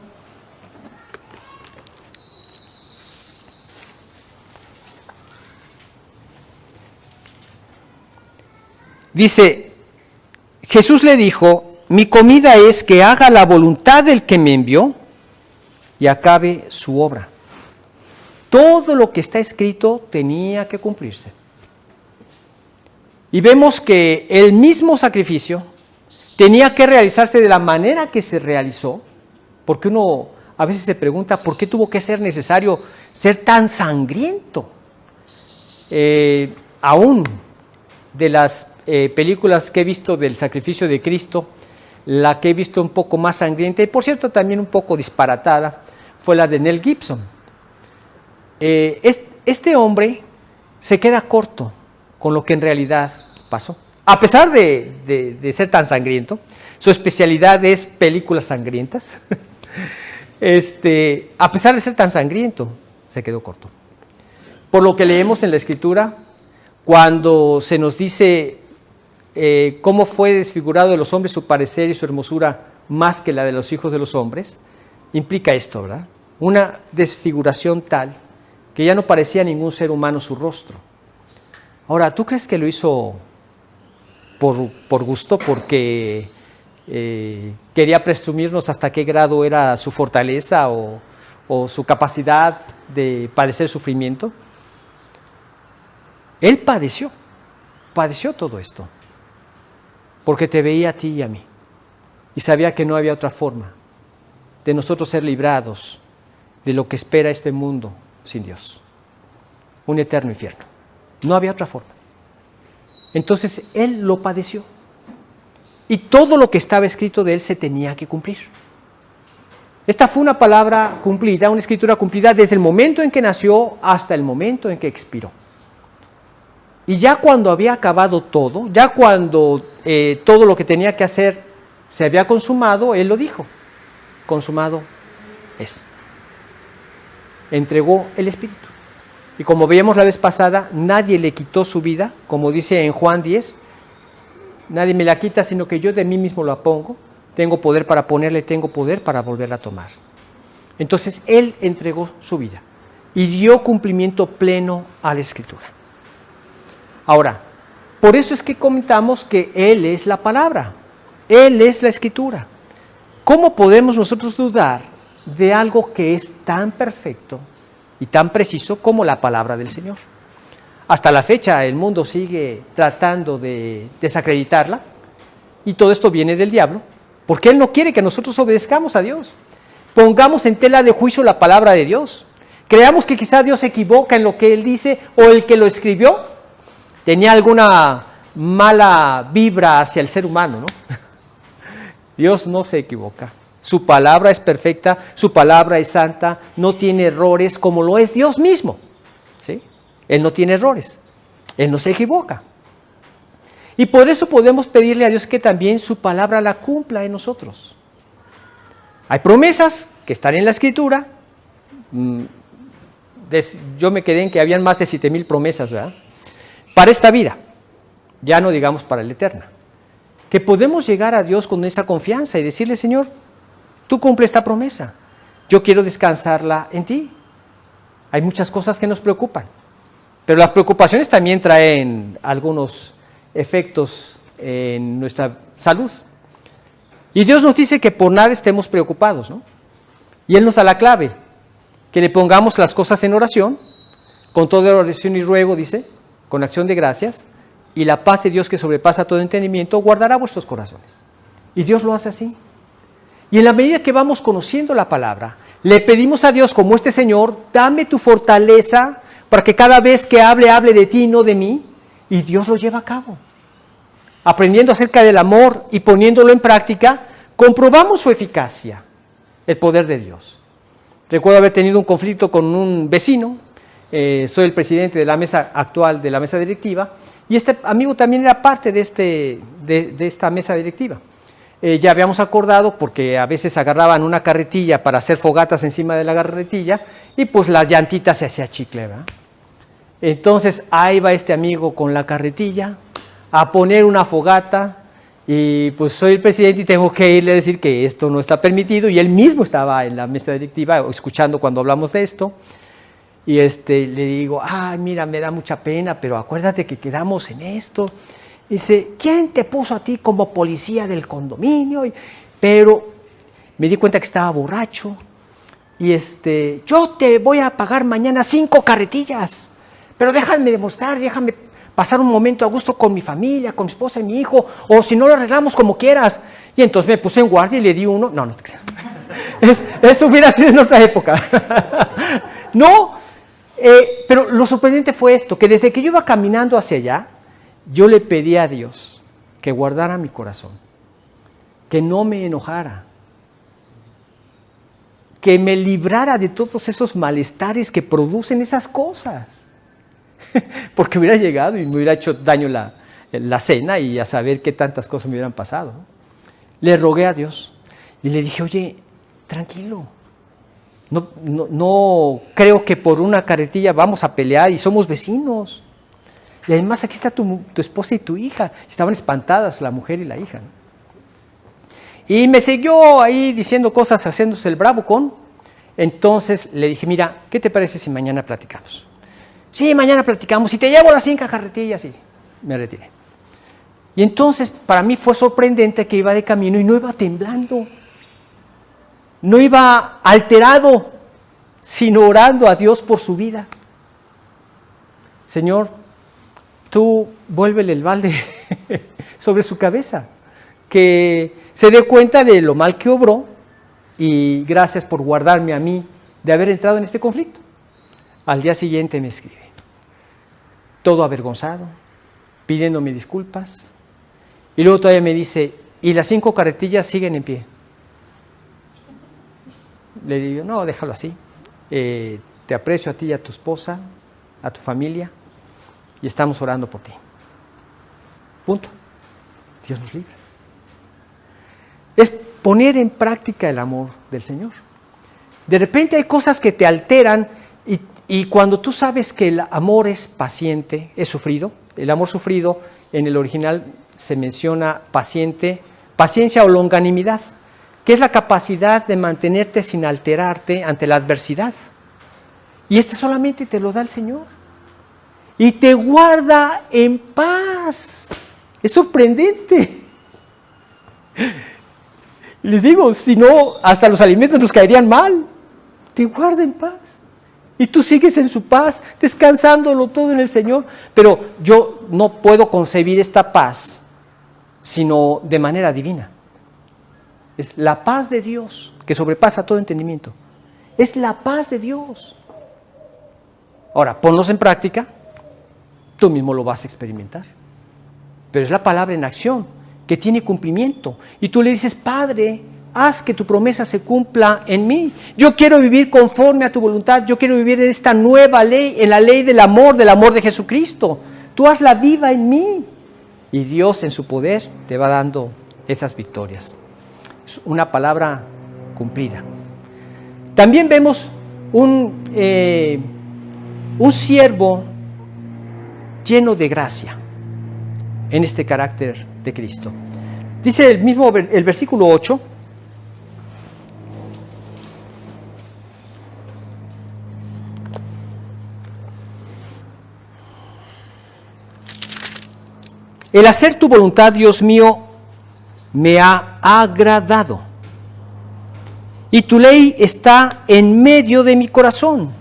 Dice, Jesús le dijo, mi comida es que haga la voluntad del que me envió y acabe su obra. Todo lo que está escrito tenía que cumplirse. Y vemos que el mismo sacrificio tenía que realizarse de la manera que se realizó, porque uno a veces se pregunta por qué tuvo que ser necesario ser tan sangriento. Aún de las películas que he visto del sacrificio de Cristo, la que he visto un poco más sangrienta y por cierto también un poco disparatada fue la de Mel Gibson. Este hombre se queda corto con lo que en realidad pasó. A pesar de ser tan sangriento, su especialidad es películas sangrientas. A pesar de ser tan sangriento, se quedó corto. Por lo que leemos en la Escritura, cuando se nos dice cómo fue desfigurado de los hombres su parecer y su hermosura más que la de los hijos de los hombres, implica esto, ¿verdad? Una desfiguración tal que ya no parecía ningún ser humano su rostro. Ahora, ¿tú crees que lo hizo por gusto, porque quería presumirnos hasta qué grado era su fortaleza o su capacidad de padecer sufrimiento? Él padeció todo esto, porque te veía a ti y a mí, y sabía que no había otra forma de nosotros ser librados de lo que espera este mundo sin Dios, un eterno infierno. No había otra forma. Entonces Él lo padeció, y todo lo que estaba escrito de Él se tenía que cumplir. Esta fue una palabra cumplida, una escritura cumplida desde el momento en que nació hasta el momento en que expiró. Y ya cuando había acabado todo, ya cuando todo lo que tenía que hacer se había consumado, Él lo dijo: consumado es. Entregó el Espíritu. Y como veíamos la vez pasada, nadie le quitó su vida, como dice en Juan 10, nadie me la quita, sino que yo de mí mismo la pongo, tengo poder para ponerle, tengo poder para volverla a tomar. Entonces Él entregó su vida y dio cumplimiento pleno a la Escritura. Ahora, por eso es que comentamos que Él es la palabra, Él es la Escritura. ¿Cómo podemos nosotros dudar de algo que es tan perfecto y tan preciso como la palabra del Señor? Hasta la fecha el mundo sigue tratando de desacreditarla, y todo esto viene del diablo, porque Él no quiere que nosotros obedezcamos a Dios. Pongamos en tela de juicio la palabra de Dios. Creamos que quizá Dios se equivoca en lo que Él dice, o el que lo escribió tenía alguna mala vibra hacia el ser humano, ¿no? Dios no se equivoca. Su palabra es perfecta, su palabra es santa, no tiene errores como lo es Dios mismo, ¿sí? Él no tiene errores, Él no se equivoca. Y por eso podemos pedirle a Dios que también su palabra la cumpla en nosotros. Hay promesas que están en la Escritura. Yo me quedé en que habían más de 7,000 promesas, ¿verdad? Para esta vida, ya no digamos para la eterna. Que podemos llegar a Dios con esa confianza y decirle: Señor, tú cumple esta promesa, yo quiero descansarla en ti. Hay muchas cosas que nos preocupan, pero las preocupaciones también traen algunos efectos en nuestra salud. Y Dios nos dice que por nada estemos preocupados, ¿no? Y Él nos da la clave, que le pongamos las cosas en oración, con toda oración y ruego, dice, con acción de gracias, y la paz de Dios que sobrepasa todo entendimiento guardará vuestros corazones. Y Dios lo hace así. Y en la medida que vamos conociendo la palabra, le pedimos a Dios, como este Señor, dame tu fortaleza para que cada vez que hable de ti y no de mí. Y Dios lo lleva a cabo. Aprendiendo acerca del amor y poniéndolo en práctica, comprobamos su eficacia, el poder de Dios. Recuerdo haber tenido un conflicto con un vecino, soy el presidente de la mesa actual, de la mesa directiva, y este amigo también era parte de esta mesa directiva. Ya habíamos acordado, porque a veces agarraban una carretilla para hacer fogatas encima de la carretilla, y pues la llantita se hacía chicle, ¿verdad? Entonces ahí va este amigo con la carretilla a poner una fogata, y pues soy el presidente y tengo que irle a decir que esto no está permitido, y él mismo estaba en la mesa directiva escuchando cuando hablamos de esto, y le digo, ay, mira, me da mucha pena, pero acuérdate que quedamos en esto. Y dice, ¿quién te puso a ti como policía del condominio? Pero me di cuenta que estaba borracho, y yo te voy a pagar mañana 5 carretillas, pero déjame demostrar, déjame pasar un momento a gusto con mi familia, con mi esposa y mi hijo, o si no lo arreglamos como quieras. Y entonces me puse en guardia y le di uno. No te creas. Eso hubiera sido en otra época. No, pero lo sorprendente fue esto, que desde que yo iba caminando hacia allá, yo le pedí a Dios que guardara mi corazón, que no me enojara, que me librara de todos esos malestares que producen esas cosas. Porque hubiera llegado y me hubiera hecho daño la cena y a saber qué tantas cosas me hubieran pasado. Le rogué a Dios y le dije, oye, tranquilo, no creo que por una carretilla vamos a pelear y somos vecinos. Y además aquí está tu esposa y tu hija. Estaban espantadas la mujer y la hija, ¿no? Y me siguió ahí diciendo cosas, haciéndose el bravucón. Entonces le dije, mira, ¿qué te parece si mañana platicamos? Sí, mañana platicamos y te llevo las 5 carretillas, y me retiré. Y entonces para mí fue sorprendente que iba de camino y no iba temblando, no iba alterado, sino orando a Dios por su vida. Señor, tú vuélvele el balde sobre su cabeza, que se dé cuenta de lo mal que obró, y gracias por guardarme a mí de haber entrado en este conflicto. Al día siguiente me escribe, todo avergonzado, pidiéndome disculpas, y luego todavía me dice, ¿y las 5 carretillas siguen en pie? Le digo, no, déjalo así, te aprecio a ti y a tu esposa, a tu familia, y estamos orando por ti. Punto. Dios nos libre. Es poner en práctica el amor del Señor. De repente hay cosas que te alteran, y cuando tú sabes que el amor es paciente, es sufrido. El amor sufrido en el original se menciona paciencia o longanimidad, que es la capacidad de mantenerte sin alterarte ante la adversidad. Y solamente te lo da el Señor. Y te guarda en paz. Es sorprendente. Les digo, si no, hasta los alimentos nos caerían mal. Te guarda en paz. Y tú sigues en su paz, descansándolo todo en el Señor. Pero yo no puedo concebir esta paz sino de manera divina. Es la paz de Dios que sobrepasa todo entendimiento. Es la paz de Dios. Ahora, ponlos en práctica, tú mismo lo vas a experimentar. Pero es la palabra en acción que tiene cumplimiento. Y tú le dices, Padre, haz que tu promesa se cumpla en mí. Yo quiero vivir conforme a tu voluntad. Yo quiero vivir en esta nueva ley, en la ley del amor de Jesucristo. Tú hazla viva en mí. Y Dios en su poder te va dando esas victorias. Es una palabra cumplida. También vemos un siervo lleno de gracia en este carácter de Cristo. Dice el versículo 8, el hacer tu voluntad, Dios mío, me ha agradado, y tu ley está en medio de mi corazón.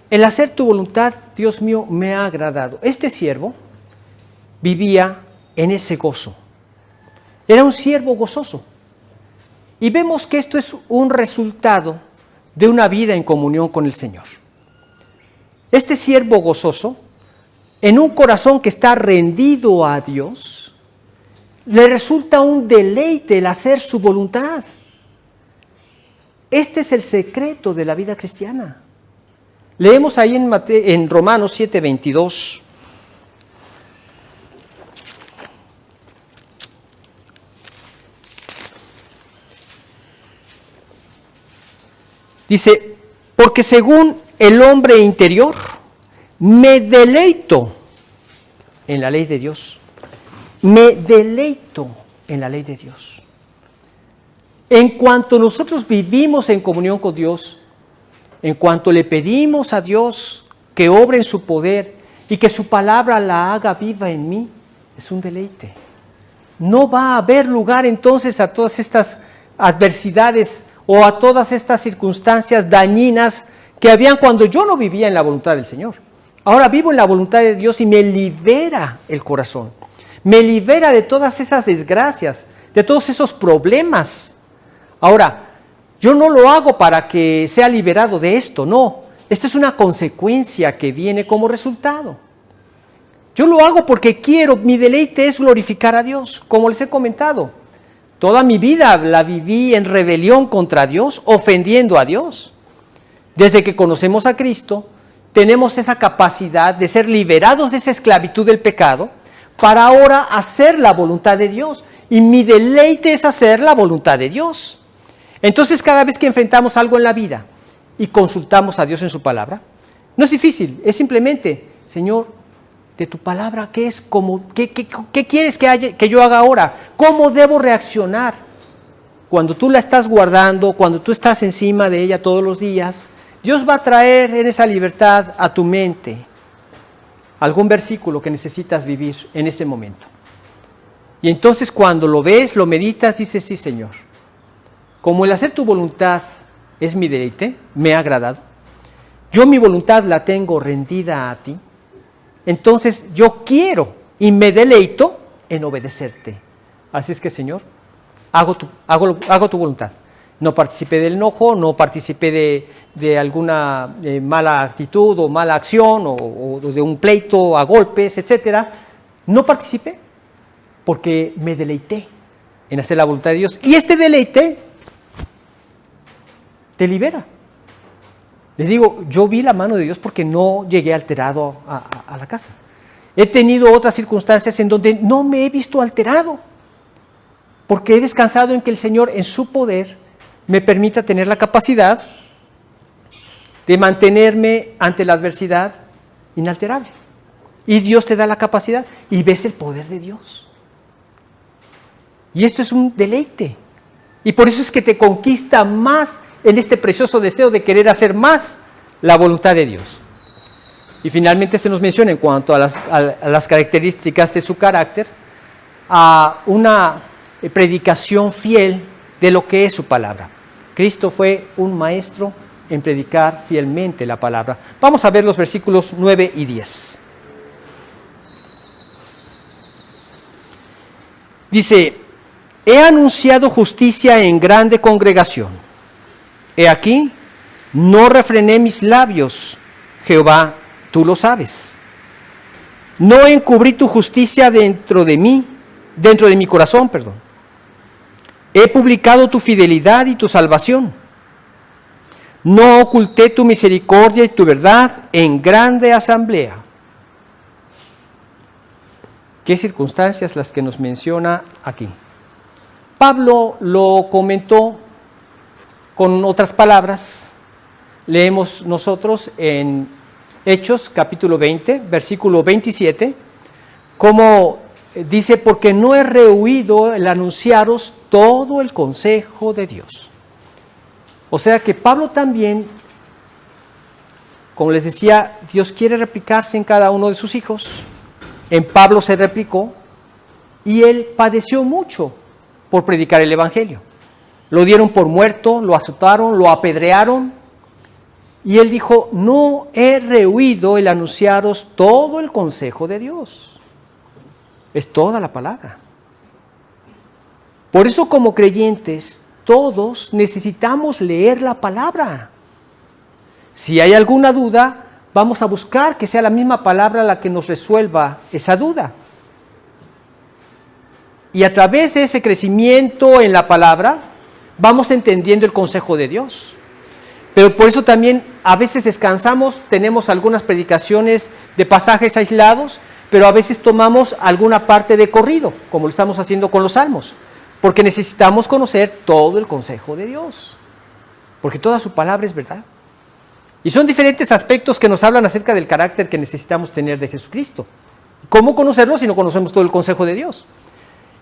El hacer tu voluntad, Dios mío, me ha agradado. Este siervo vivía en ese gozo, Era un siervo gozoso. Y vemos que esto es un resultado de una vida en comunión con el Señor. Este siervo gozoso, en un corazón que está rendido a Dios, le resulta un deleite el hacer su voluntad. Este es el secreto de la vida cristiana. Leemos ahí en Romanos 7:22. Dice, porque según el hombre interior, me deleito en la ley de Dios. Me deleito en la ley de Dios. En cuanto nosotros vivimos en comunión con Dios, en cuanto le pedimos a Dios que obre en su poder y que su palabra la haga viva en mí, es un deleite. No va a haber lugar entonces a todas estas adversidades o a todas estas circunstancias dañinas que habían cuando yo no vivía en la voluntad del Señor. Ahora vivo en la voluntad de Dios y me libera el corazón. Me libera de todas esas desgracias, de todos esos problemas. Ahora, yo no lo hago para que sea liberado de esto, no. Esto es una consecuencia que viene como resultado. Yo lo hago porque quiero, mi deleite es glorificar a Dios, como les he comentado. Toda mi vida la viví en rebelión contra Dios, ofendiendo a Dios. Desde que conocemos a Cristo, tenemos esa capacidad de ser liberados de esa esclavitud del pecado para ahora hacer la voluntad de Dios. Y mi deleite es hacer la voluntad de Dios. Entonces, cada vez que enfrentamos algo en la vida y consultamos a Dios en su palabra, no es difícil, es simplemente, Señor, de tu palabra, ¿qué es? ¿Qué quieres que yo haga ahora? ¿Cómo debo reaccionar? Cuando tú la estás guardando, cuando tú estás encima de ella todos los días, Dios va a traer en esa libertad a tu mente algún versículo que necesitas vivir en ese momento. Y entonces cuando lo ves, lo meditas, dices, sí, Señor, como el hacer tu voluntad es mi deleite, me ha agradado, yo mi voluntad la tengo rendida a ti, entonces yo quiero y me deleito en obedecerte. Así es que, Señor, hago tu voluntad. No participé del enojo, no participé de alguna mala actitud o mala acción o de un pleito a golpes, etcétera. No participé porque me deleité en hacer la voluntad de Dios. Y este deleite te libera. Les digo, yo vi la mano de Dios porque no llegué alterado a la casa. He tenido otras circunstancias en donde no me he visto alterado, porque he descansado en que el Señor, en su poder, me permita tener la capacidad de mantenerme ante la adversidad inalterable. Y Dios te da la capacidad y ves el poder de Dios. Y esto es un deleite. Y por eso es que te conquista más en este precioso deseo de querer hacer más la voluntad de Dios. Y finalmente se nos menciona en cuanto a las características de su carácter, a una predicación fiel de lo que es su palabra. Cristo fue un maestro en predicar fielmente la palabra. Vamos a ver los versículos 9 y 10. Dice, he anunciado justicia en grande congregación. He aquí, no refrené mis labios, Jehová, tú lo sabes. No encubrí tu justicia dentro de mi corazón, perdón. He publicado tu fidelidad y tu salvación. No oculté tu misericordia y tu verdad en grande asamblea. ¿Qué circunstancias las que nos menciona aquí? Pablo lo comentó con otras palabras. Leemos nosotros en Hechos capítulo 20, versículo 27, como dice, porque no he rehuido el anunciaros todo el consejo de Dios. O sea que Pablo también, como les decía, Dios quiere replicarse en cada uno de sus hijos. En Pablo se replicó y él padeció mucho por predicar el evangelio. Lo dieron por muerto, lo azotaron, lo apedrearon. Y él dijo, no he rehuido el anunciaros todo el consejo de Dios. Es toda la palabra. Por eso, como creyentes, todos necesitamos leer la palabra. Si hay alguna duda, vamos a buscar que sea la misma palabra la que nos resuelva esa duda. Y a través de ese crecimiento en la palabra, vamos entendiendo el consejo de Dios. Pero por eso también a veces descansamos, tenemos algunas predicaciones de pasajes aislados, pero a veces tomamos alguna parte de corrido, como lo estamos haciendo con los salmos, porque necesitamos conocer todo el consejo de Dios, porque toda su palabra es verdad. Y son diferentes aspectos que nos hablan acerca del carácter que necesitamos tener de Jesucristo. ¿Cómo conocerlo si no conocemos todo el consejo de Dios?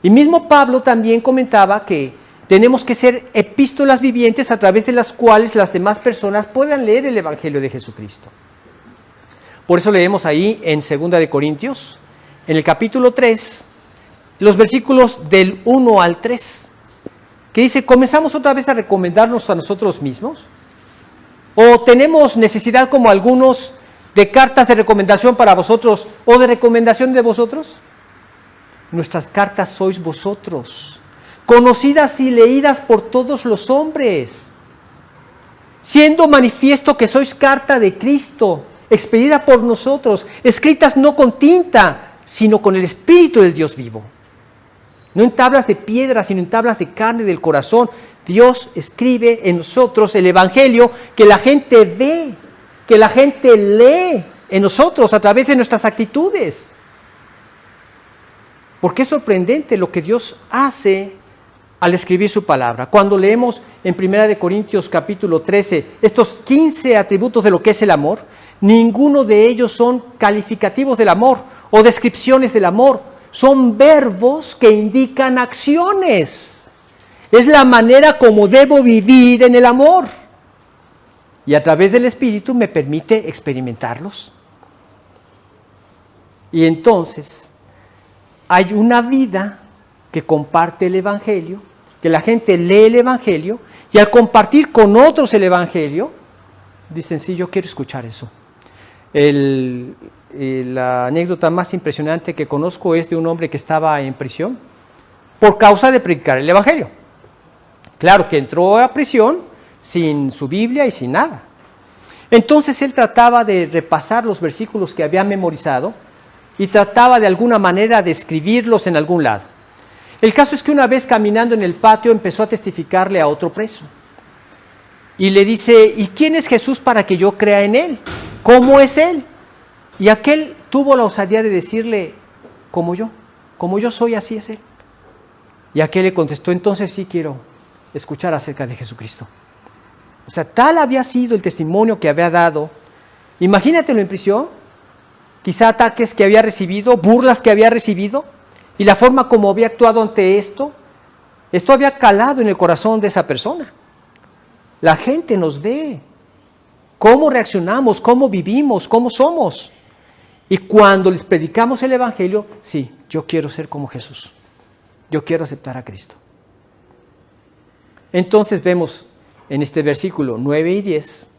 Y mismo Pablo también comentaba que tenemos que ser epístolas vivientes a través de las cuales las demás personas puedan leer el Evangelio de Jesucristo. Por eso leemos ahí en 2 de Corintios, en el capítulo 3, los versículos del 1 al 3, que dice, ¿comenzamos otra vez a recomendarnos a nosotros mismos? ¿O tenemos necesidad como algunos de cartas de recomendación para vosotros o de recomendación de vosotros? Nuestras cartas sois vosotros, conocidas y leídas por todos los hombres, siendo manifiesto que sois carta de Cristo, expedida por nosotros, escritas no con tinta, sino con el Espíritu del Dios vivo. No en tablas de piedra, sino en tablas de carne del corazón. Dios escribe en nosotros el Evangelio que la gente ve, que la gente lee en nosotros a través de nuestras actitudes. Porque es sorprendente lo que Dios hace al escribir su palabra. Cuando leemos en 1 Corintios capítulo 13 estos 15 atributos de lo que es el amor, ninguno de ellos son calificativos del amor o descripciones del amor. Son verbos que indican acciones. Es la manera como debo vivir en el amor. Y a través del Espíritu me permite experimentarlos. Y entonces hay una vida que comparte el Evangelio, que la gente lee el Evangelio, y al compartir con otros el Evangelio, dicen, sí, yo quiero escuchar eso. La anécdota más impresionante que conozco es de un hombre que estaba en prisión por causa de predicar el Evangelio. Claro que entró a prisión sin su Biblia y sin nada. Entonces él trataba de repasar los versículos que había memorizado y trataba de alguna manera de escribirlos en algún lado. El caso es que una vez caminando en el patio empezó a testificarle a otro preso. Y le dice, ¿y quién es Jesús para que yo crea en él? ¿Cómo es él? Y aquel tuvo la osadía de decirle, como yo soy, así es él. Y aquel le contestó, entonces sí quiero escuchar acerca de Jesucristo. O sea, tal había sido el testimonio que había dado. Imagínatelo en prisión, quizá ataques que había recibido, burlas que había recibido, y la forma como había actuado ante esto había calado en el corazón de esa persona. La gente nos ve, cómo reaccionamos, cómo vivimos, cómo somos. Y cuando les predicamos el Evangelio, sí, yo quiero ser como Jesús. Yo quiero aceptar a Cristo. Entonces vemos en este versículo 9 y 10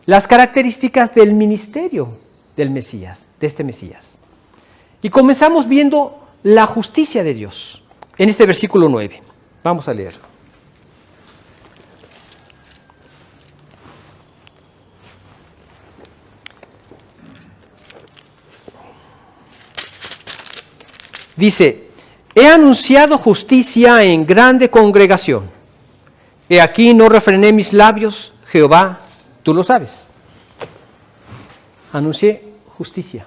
las características del ministerio del Mesías, de este Mesías. Y comenzamos viendo la justicia de Dios en este versículo 9. Vamos a leerlo. Dice, he anunciado justicia en grande congregación. He aquí no refrené mis labios, Jehová, tú lo sabes. Anuncié justicia.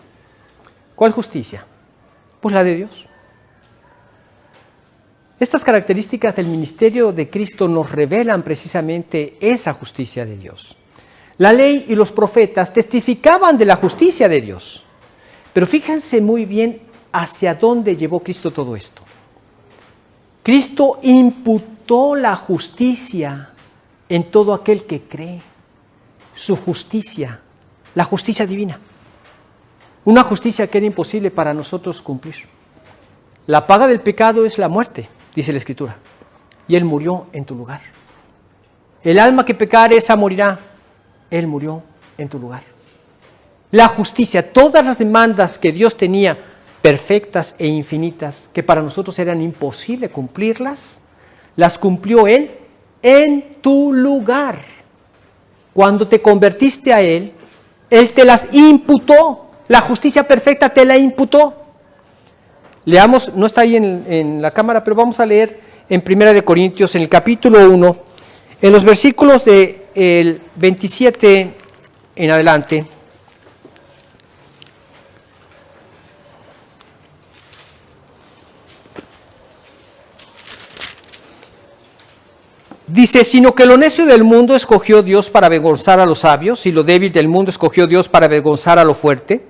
¿Cuál justicia? Pues la de Dios. Estas características del ministerio de Cristo nos revelan precisamente esa justicia de Dios. La ley y los profetas testificaban de la justicia de Dios. Pero fíjense muy bien hacia dónde llevó Cristo todo esto. Cristo imputó la justicia en todo aquel que cree. Su justicia, la justicia divina. Una justicia que era imposible para nosotros cumplir. La paga del pecado es la muerte, dice la Escritura. Y Él murió en tu lugar. El alma que pecare, esa morirá. Él murió en tu lugar. La justicia, todas las demandas que Dios tenía perfectas e infinitas, que para nosotros eran imposible cumplirlas, las cumplió Él en tu lugar. Cuando te convertiste a Él, Él te las imputó, la justicia perfecta te la imputó. Leamos, no está ahí en la cámara, pero vamos a leer en 1 Corintios, en el capítulo 1, en los versículos del 27 en adelante. Dice, sino que lo necio del mundo escogió Dios para avergonzar a los sabios, y lo débil del mundo escogió Dios para avergonzar a lo fuerte.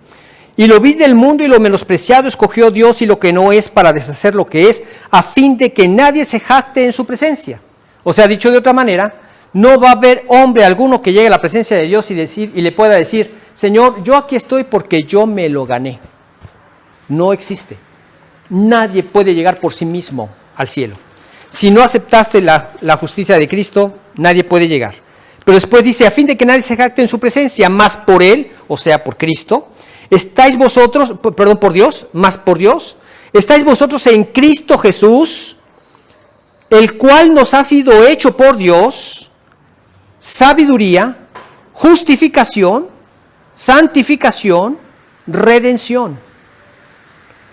Y lo vil del mundo y lo menospreciado escogió Dios y lo que no es para deshacer lo que es, a fin de que nadie se jacte en su presencia. O sea, dicho de otra manera, no va a haber hombre alguno que llegue a la presencia de Dios y le pueda decir, Señor, yo aquí estoy porque yo me lo gané. No existe. Nadie puede llegar por sí mismo al cielo. Si no aceptaste la justicia de Cristo, nadie puede llegar. Pero después dice, a fin de que nadie se jacte en su presencia, más por Él, o sea, por Cristo, estáis vosotros, perdón, por Dios, más por Dios, estáis vosotros en Cristo Jesús, el cual nos ha sido hecho por Dios, sabiduría, justificación, santificación, redención.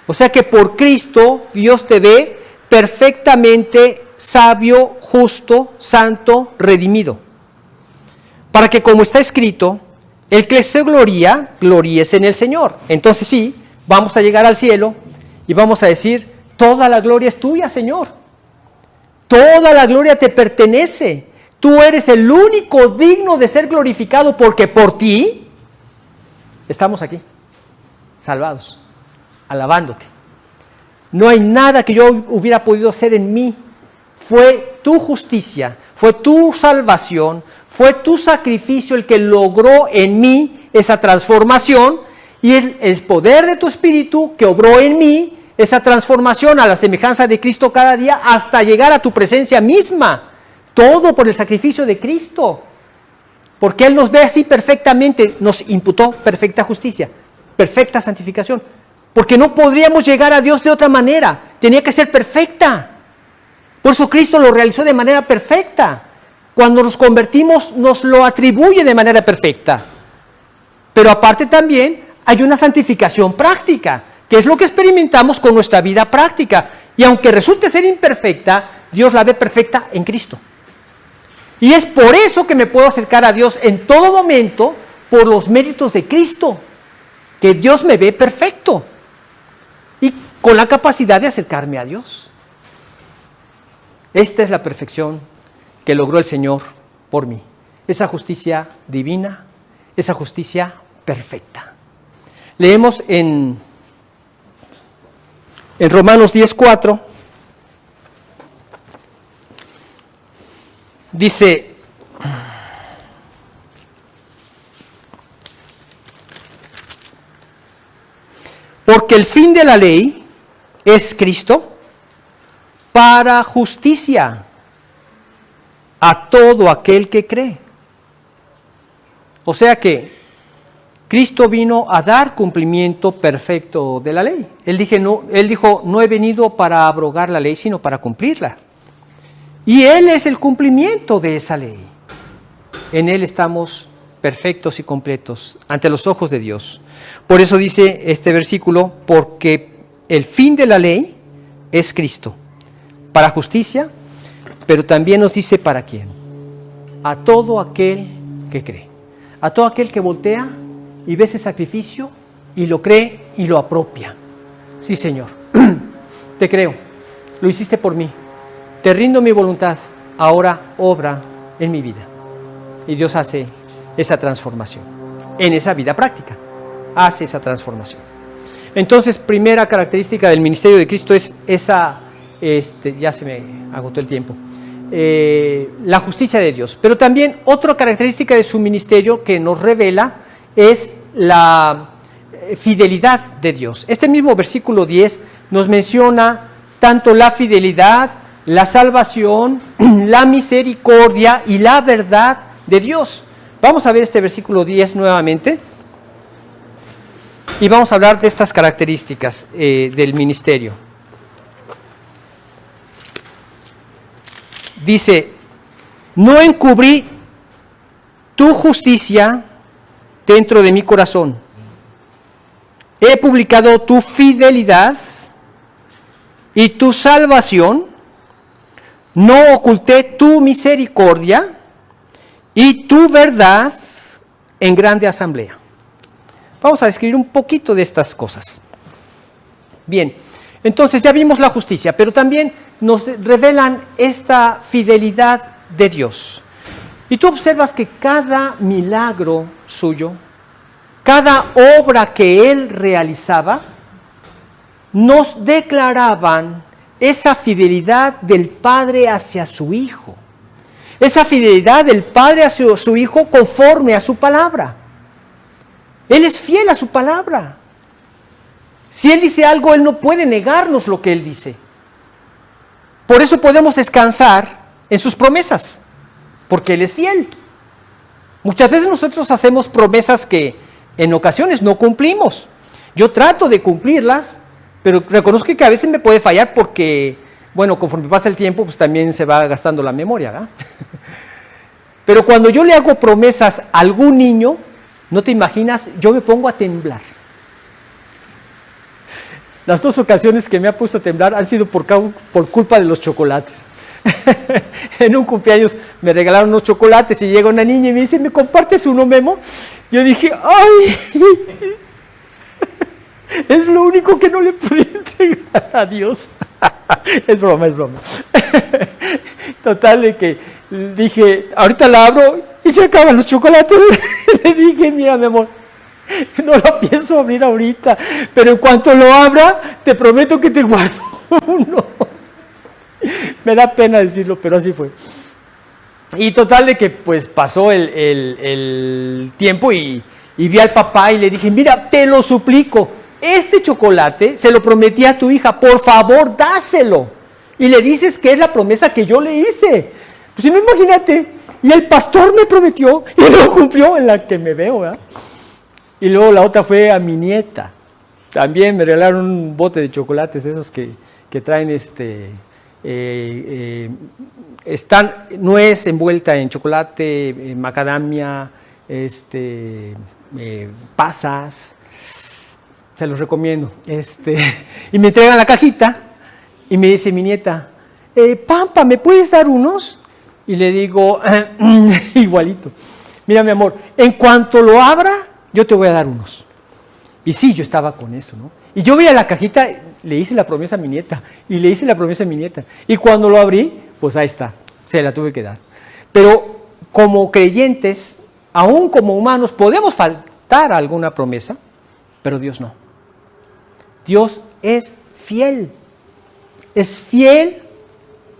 O sea que por Cristo Dios te ve perfectamente sabio, justo, santo, redimido. Para que como está escrito, el que se gloría, gloríese en el Señor. Entonces sí, vamos a llegar al cielo y vamos a decir, toda la gloria es tuya, Señor. Toda la gloria te pertenece. Tú eres el único digno de ser glorificado porque por ti estamos aquí, salvados, alabándote. No hay nada que yo hubiera podido hacer en mí. Fue tu justicia, fue tu salvación, fue tu sacrificio el que logró en mí esa transformación y el poder de tu Espíritu que obró en mí esa transformación a la semejanza de Cristo cada día hasta llegar a tu presencia misma. Todo por el sacrificio de Cristo. Porque Él nos ve así perfectamente, nos imputó perfecta justicia, perfecta santificación. Porque no podríamos llegar a Dios de otra manera, tenía que ser perfecta. Por eso Cristo lo realizó de manera perfecta. Cuando nos convertimos nos lo atribuye de manera perfecta. Pero aparte también hay una santificación práctica, que es lo que experimentamos con nuestra vida práctica. Y aunque resulte ser imperfecta, Dios la ve perfecta en Cristo. Y es por eso que me puedo acercar a Dios en todo momento por los méritos de Cristo, que Dios me ve perfecto y con la capacidad de acercarme a Dios. Esta es la perfección que logró el Señor por mí. Esa justicia divina, esa justicia perfecta. Leemos en Romanos 10:4. Dice, porque el fin de la ley es Cristo para justicia a todo aquel que cree. O sea que Cristo vino a dar cumplimiento perfecto de la ley. Él dijo, no he venido para abrogar la ley, sino para cumplirla. Y Él es el cumplimiento de esa ley. En Él estamos perfectos y completos ante los ojos de Dios. Por eso dice este versículo, porque el fin de la ley es Cristo, para justicia, pero también nos dice para quién. A todo aquel que cree. A todo aquel que voltea y ve ese sacrificio y lo cree y lo apropia. Sí, Señor, te creo, lo hiciste por mí. Te rindo mi voluntad, ahora obra en mi vida. Y Dios hace esa transformación, en esa vida práctica, hace esa transformación. Entonces, primera característica del ministerio de Cristo es esa, ya se me agotó el tiempo, la justicia de Dios. Pero también otra característica de su ministerio que nos revela es la fidelidad de Dios. Este mismo versículo 10 nos menciona tanto la fidelidad, la salvación, la misericordia y la verdad de Dios. Vamos a ver este versículo 10 nuevamente. y vamos a hablar de estas características del ministerio. Dice, no encubrí tu justicia dentro de mi corazón. He publicado tu fidelidad y tu salvación. No oculté tu misericordia y tu verdad en grande asamblea. Vamos a describir un poquito de estas cosas. Bien, entonces ya vimos la justicia, pero también nos revelan esta fidelidad de Dios. Y tú observas que cada milagro suyo, cada obra que Él realizaba, nos declaraban esa fidelidad del Padre hacia su Hijo. Esa fidelidad del Padre hacia su Hijo conforme a su palabra. Él es fiel a su palabra. Si Él dice algo, Él no puede negarnos lo que Él dice. Por eso podemos descansar en sus promesas, porque Él es fiel. Muchas veces nosotros hacemos promesas que en ocasiones no cumplimos. Yo trato de cumplirlas, pero reconozco que a veces me puede fallar porque, bueno, conforme pasa el tiempo, pues también se va gastando la memoria, ¿verdad? Pero cuando yo le hago promesas a algún niño, no te imaginas, yo me pongo a temblar. Las 2 ocasiones que me ha puesto a temblar han sido por culpa de los chocolates. En un cumpleaños me regalaron unos chocolates y llega una niña y me dice, ¿me compartes uno, Memo? Yo dije, ¡ay! Es lo único que no le pude entregar a Dios. Es broma, es broma. Total, de que dije, ahorita la abro y se acaban los chocolates. Le dije, mira, mi amor, no lo pienso abrir ahorita, pero en cuanto lo abra, te prometo que te guardo uno. Me da pena decirlo, pero así fue. Y total de que pues pasó el tiempo y vi al papá y le dije, mira, te lo suplico, este chocolate se lo prometí a tu hija, por favor, dáselo. Y le dices que es la promesa que yo le hice. Pues si no, imagínate, y el pastor me prometió y no cumplió, en la que me veo, ¿verdad? Y luego la otra fue a mi nieta. También me regalaron un bote de chocolates, esos que traen nuez envuelta en chocolate, macadamia, pasas. Se los recomiendo. Y me entregan la cajita y me dice mi nieta, Pampa, ¿me puedes dar unos? Y le digo, igualito. Mira, mi amor, en cuanto lo abra, yo te voy a dar unos. Y sí, yo estaba con eso, ¿no? Y yo vi a la cajita, le hice la promesa a mi nieta, y le hice la promesa a mi nieta. Y cuando lo abrí, pues ahí está, se la tuve que dar. Pero como creyentes, aún como humanos, podemos faltar a alguna promesa, pero Dios no. Dios es fiel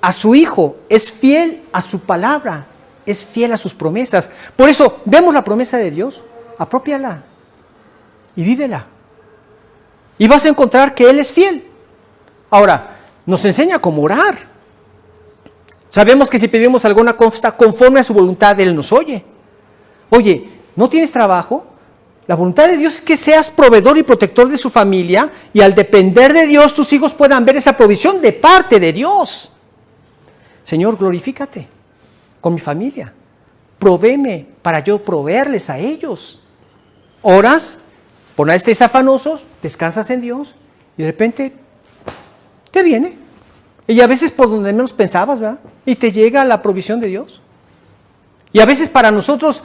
a su Hijo, es fiel a su palabra, es fiel a sus promesas. Por eso, vemos la promesa de Dios, aprópiala y vívela. Y vas a encontrar que Él es fiel. Ahora, nos enseña cómo orar. Sabemos que si pedimos alguna cosa conforme a su voluntad, Él nos oye. Oye, ¿no tienes trabajo? La voluntad de Dios es que seas proveedor y protector de su familia, y al depender de Dios, tus hijos puedan ver esa provisión de parte de Dios. Señor, glorifícate con mi familia. Provéeme para yo proveerles a ellos. Oras, por nada estés afanosos, descansas en Dios, y de repente te viene. Y a veces por donde menos pensabas, ¿verdad? Y te llega la provisión de Dios. Y a veces para nosotros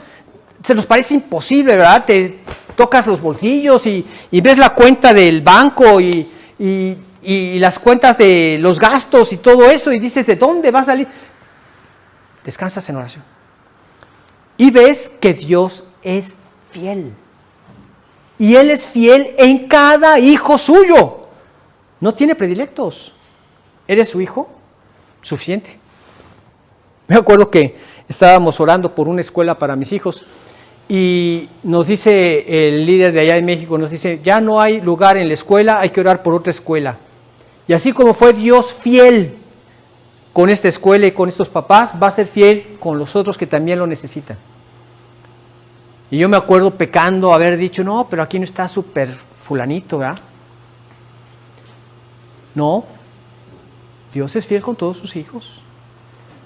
se nos parece imposible, ¿verdad? Te tocas los bolsillos y ves la cuenta del banco y las cuentas de los gastos y todo eso, y dices, ¿de dónde va a salir? Descansas en oración. Y ves que Dios es fiel. Y Él es fiel en cada hijo suyo. No tiene predilectos. ¿Eres su hijo? Suficiente. Me acuerdo que estábamos orando por una escuela para mis hijos y nos dice el líder de allá de México, nos dice, ya no hay lugar en la escuela, hay que orar por otra escuela. Y así como fue Dios fiel con esta escuela y con estos papás, va a ser fiel con los otros que también lo necesitan. Y yo me acuerdo pecando haber dicho, no, pero aquí no está súper fulanito, ¿verdad? No, Dios es fiel con todos sus hijos.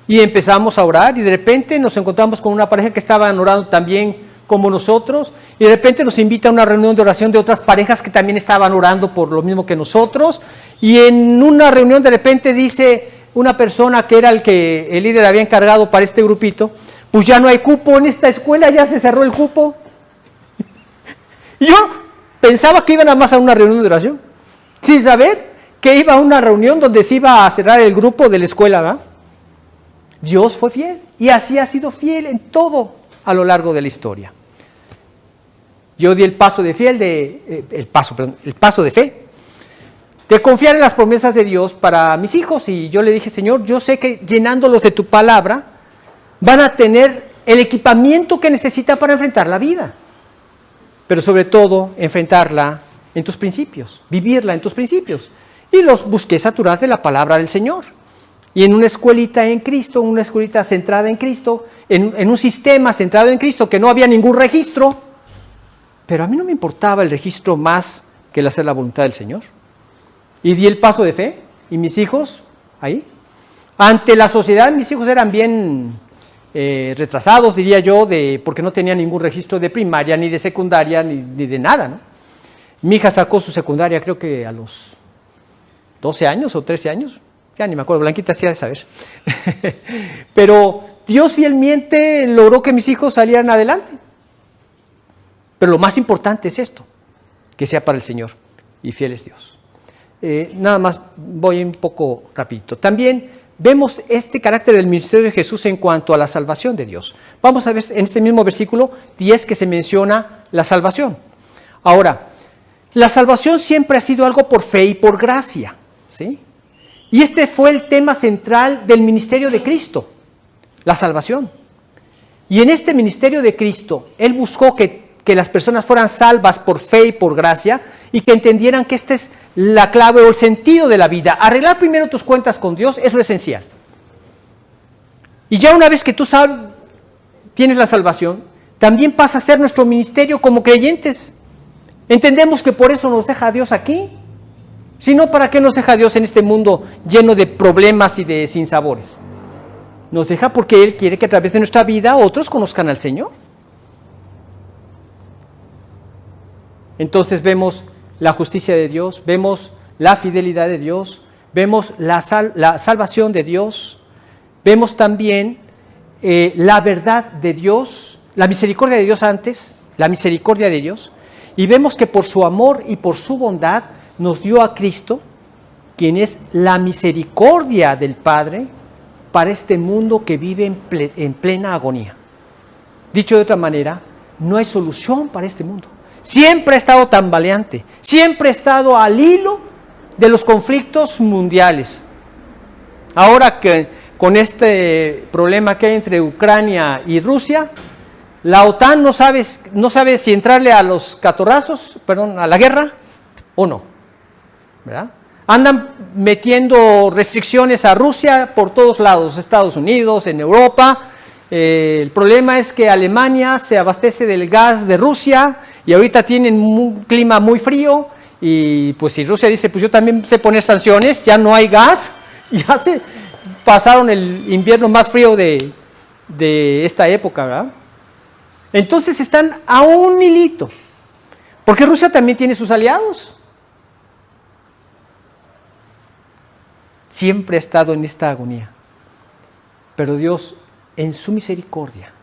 Y empezamos a orar y de repente nos encontramos con una pareja que estaban orando también como nosotros y de repente nos invita a una reunión de oración de otras parejas que también estaban orando por lo mismo que nosotros y en una reunión de repente dice una persona que era el líder había encargado para este grupito, pues ya no hay cupo en esta escuela, ya se cerró el cupo. Y yo pensaba que iban a más a una reunión de oración, sin saber que iba a una reunión donde se iba a cerrar el grupo de la escuela, ¿verdad? Dios fue fiel y así ha sido fiel en todo a lo largo de la historia. Yo di el paso de fe, de confiar en las promesas de Dios para mis hijos y yo le dije, Señor, yo sé que llenándolos de tu palabra van a tener el equipamiento que necesitan para enfrentar la vida, pero sobre todo enfrentarla en tus principios, vivirla en tus principios. Y los busqué saturar de la palabra del Señor. Y en una escuelita en Cristo, una escuelita centrada en Cristo, en un sistema centrado en Cristo, que no había ningún registro, pero a mí no me importaba el registro más que el hacer la voluntad del Señor. Y di el paso de fe, y mis hijos, ahí, ante la sociedad, mis hijos eran bien retrasados, diría yo, porque no tenían ningún registro de primaria, ni de secundaria, ni de nada, ¿no? Mi hija sacó su secundaria, creo que a los 12 años o 13 años, ya ni me acuerdo, Blanquita sí ha de saber. Pero Dios fielmente logró que mis hijos salieran adelante. Pero lo más importante es esto, que sea para el Señor, y fiel es Dios. Nada más, voy un poco rapidito. También vemos este carácter del ministerio de Jesús en cuanto a la salvación de Dios. Vamos a ver en este mismo versículo 10 que se menciona la salvación. Ahora, la salvación siempre ha sido algo por fe y por gracia, ¿sí? Y este fue el tema central del ministerio de Cristo, la salvación. Y en este ministerio de Cristo, Él buscó que las personas fueran salvas por fe y por gracia y que entendieran que esta es la clave o el sentido de la vida. Arreglar primero tus cuentas con Dios es lo esencial. Y ya una vez que tú tienes la salvación, también pasa a ser nuestro ministerio como creyentes. Entendemos que por eso nos deja Dios aquí. Si no, ¿para qué nos deja Dios en este mundo lleno de problemas y de sinsabores? Nos deja porque Él quiere que a través de nuestra vida otros conozcan al Señor. Entonces vemos la justicia de Dios, vemos la fidelidad de Dios, vemos la salvación de Dios, vemos también la verdad de Dios, la misericordia de Dios antes, la misericordia de Dios, y vemos que por su amor y por su bondad nos dio a Cristo, quien es la misericordia del Padre para este mundo que vive en plena agonía. Dicho de otra manera, no hay solución para este mundo. Siempre ha estado tambaleante, siempre ha estado al hilo de los conflictos mundiales. Ahora que con este problema que hay entre Ucrania y Rusia, la OTAN no sabe si entrarle a los catorrazos, a la guerra o no, ¿verdad? Andan metiendo restricciones a Rusia por todos lados, Estados Unidos, en Europa. El problema es que Alemania se abastece del gas de Rusia y ahorita tienen un clima muy frío y pues si Rusia dice, pues yo también sé poner sanciones, ya no hay gas, ya se pasaron el invierno más frío de esta época, ¿verdad? Entonces están a un hilito, porque Rusia también tiene sus aliados. Siempre ha estado en esta agonía, pero Dios en su misericordia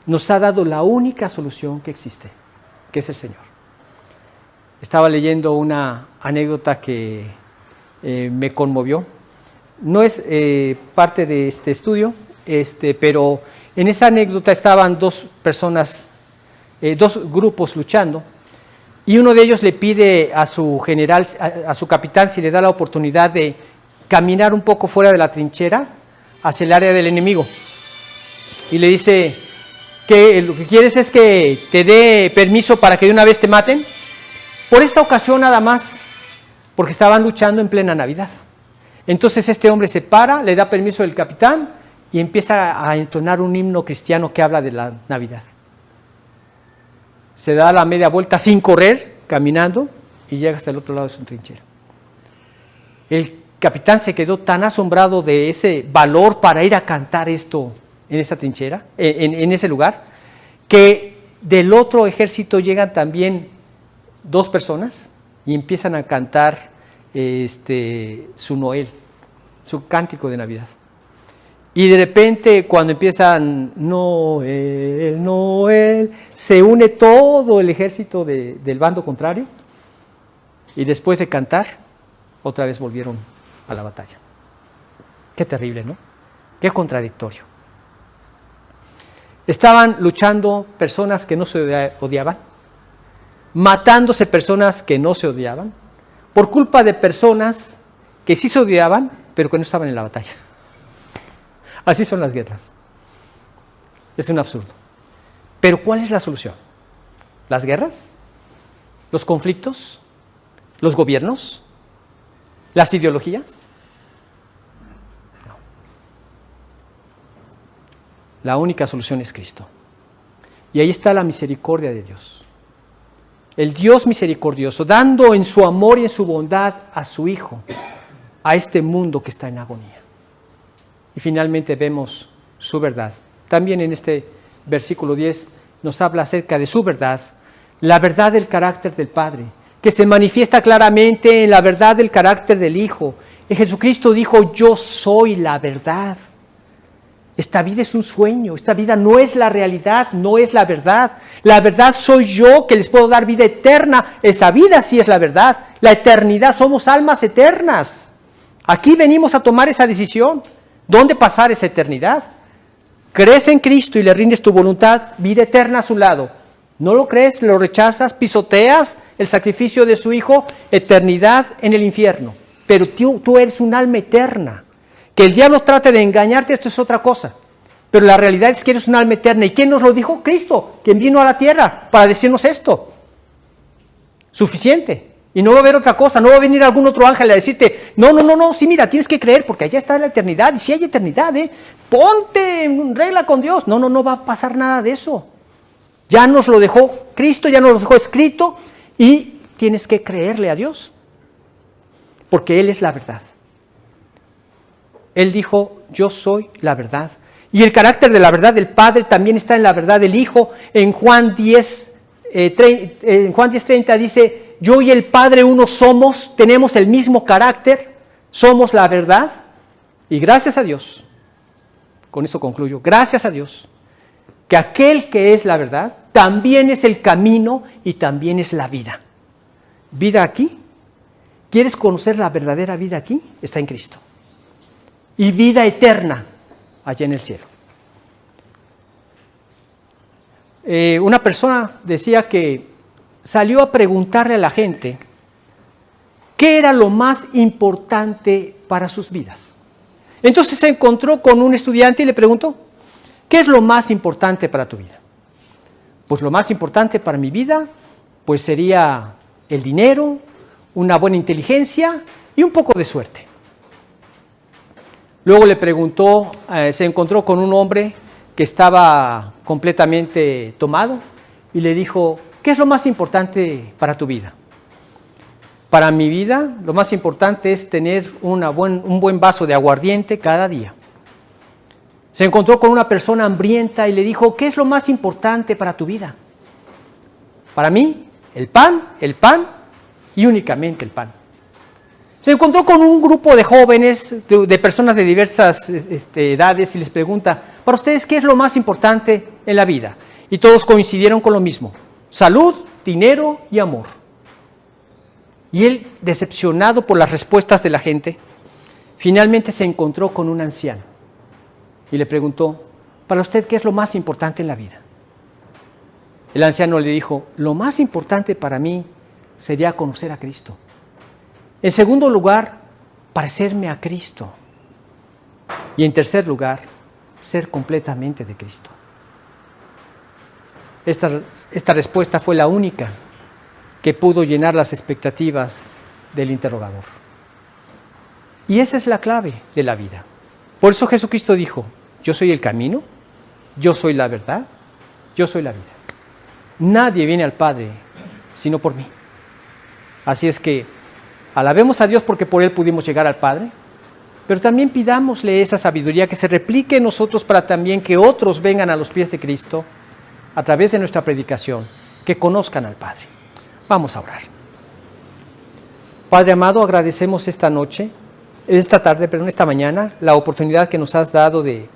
nos ha dado la única solución que existe, que es el Señor. Estaba leyendo una anécdota que me conmovió. No es parte de este estudio, pero en esa anécdota estaban dos grupos luchando, y uno de ellos le pide a su general, a su capitán, si le da la oportunidad de caminar un poco fuera de la trinchera hacia el área del enemigo. Y le dice que lo que quieres es que te dé permiso para que de una vez te maten. Por esta ocasión nada más, porque estaban luchando en plena Navidad. Entonces este hombre se para, le da permiso al capitán y empieza a entonar un himno cristiano que habla de la Navidad. Se da la media vuelta sin correr, caminando, y llega hasta el otro lado de su trinchera. El capitán se quedó tan asombrado de ese valor para ir a cantar esto en esa trinchera, en ese lugar, que del otro ejército llegan también 2 personas y empiezan a cantar su Noel, su cántico de Navidad. Y de repente cuando empiezan Noel, Noel, se une todo el ejército del bando contrario y después de cantar, otra vez volvieron a la batalla. Qué terrible, ¿no? Qué contradictorio. Estaban luchando personas que no se odiaban, matándose personas que no se odiaban, por culpa de personas que sí se odiaban, pero que no estaban en la batalla. Así son las guerras. Es un absurdo. Pero ¿cuál es la solución? ¿Las guerras? ¿Los conflictos? ¿Los gobiernos? ¿Las ideologías? No. La única solución es Cristo. Y ahí está la misericordia de Dios. El Dios misericordioso, dando en su amor y en su bondad a su Hijo, a este mundo que está en agonía. Y finalmente vemos su verdad. También en este versículo 10 nos habla acerca de su verdad, la verdad del carácter del Padre, que se manifiesta claramente en la verdad del carácter del Hijo. Y Jesucristo dijo, yo soy la verdad. Esta vida es un sueño, esta vida no es la realidad, no es la verdad. La verdad soy yo que les puedo dar vida eterna. Esa vida sí es la verdad. La eternidad, somos almas eternas. Aquí venimos a tomar esa decisión. ¿Dónde pasar esa eternidad? ¿Crees en Cristo y le rindes tu voluntad? Vida eterna a su lado. ¿No lo crees? ¿Lo rechazas? ¿Pisoteas el sacrificio de su Hijo? Eternidad en el infierno. Pero tú eres un alma eterna. Que el diablo trate de engañarte, esto es otra cosa. Pero la realidad es que eres un alma eterna. ¿Y quién nos lo dijo? Cristo, quien vino a la tierra para decirnos esto. Suficiente. Y no va a haber otra cosa, no va a venir algún otro ángel a decirte, no, sí, mira, tienes que creer porque allá está la eternidad. Y si hay eternidad, ponte en regla con Dios. No va a pasar nada de eso. Ya nos lo dejó Cristo, ya nos lo dejó escrito y tienes que creerle a Dios. Porque Él es la verdad. Él dijo, yo soy la verdad. Y el carácter de la verdad del Padre también está en la verdad del Hijo. En Juan 10:30 dice, yo y el Padre uno somos, tenemos el mismo carácter, somos la verdad. Y gracias a Dios, con eso concluyo, gracias a Dios, que aquel que es la verdad también es el camino y también es la vida. ¿Vida aquí? ¿Quieres conocer la verdadera vida aquí? Está en Cristo. Y vida eterna allá en el cielo. Una persona decía que salió a preguntarle a la gente qué era lo más importante para sus vidas. Entonces se encontró con un estudiante y le preguntó, ¿qué es lo más importante para tu vida? Pues lo más importante para mi vida, pues sería el dinero, una buena inteligencia y un poco de suerte. Luego le preguntó, se encontró con un hombre que estaba completamente tomado y le dijo, ¿qué es lo más importante para tu vida? Para mi vida, lo más importante es tener un buen vaso de aguardiente cada día. Se encontró con una persona hambrienta y le dijo, ¿qué es lo más importante para tu vida? Para mí, el pan y únicamente el pan. Se encontró con un grupo de jóvenes, de personas de diversas edades y les pregunta, para ustedes, ¿qué es lo más importante en la vida? Y todos coincidieron con lo mismo, salud, dinero y amor. Y él, decepcionado por las respuestas de la gente, finalmente se encontró con un anciano y le preguntó, para usted, ¿qué es lo más importante en la vida? El anciano le dijo, lo más importante para mí sería conocer a Cristo. En segundo lugar, parecerme a Cristo. Y en tercer lugar, ser completamente de Cristo. Esta respuesta fue la única que pudo llenar las expectativas del interrogador. Y esa es la clave de la vida. Por eso Jesucristo dijo, yo soy el camino, yo soy la verdad, yo soy la vida. Nadie viene al Padre sino por mí. Así es que alabemos a Dios porque por Él pudimos llegar al Padre, pero también pidámosle esa sabiduría que se replique en nosotros para también que otros vengan a los pies de Cristo a través de nuestra predicación, que conozcan al Padre. Vamos a orar. Padre amado, agradecemos esta mañana, la oportunidad que nos has dado de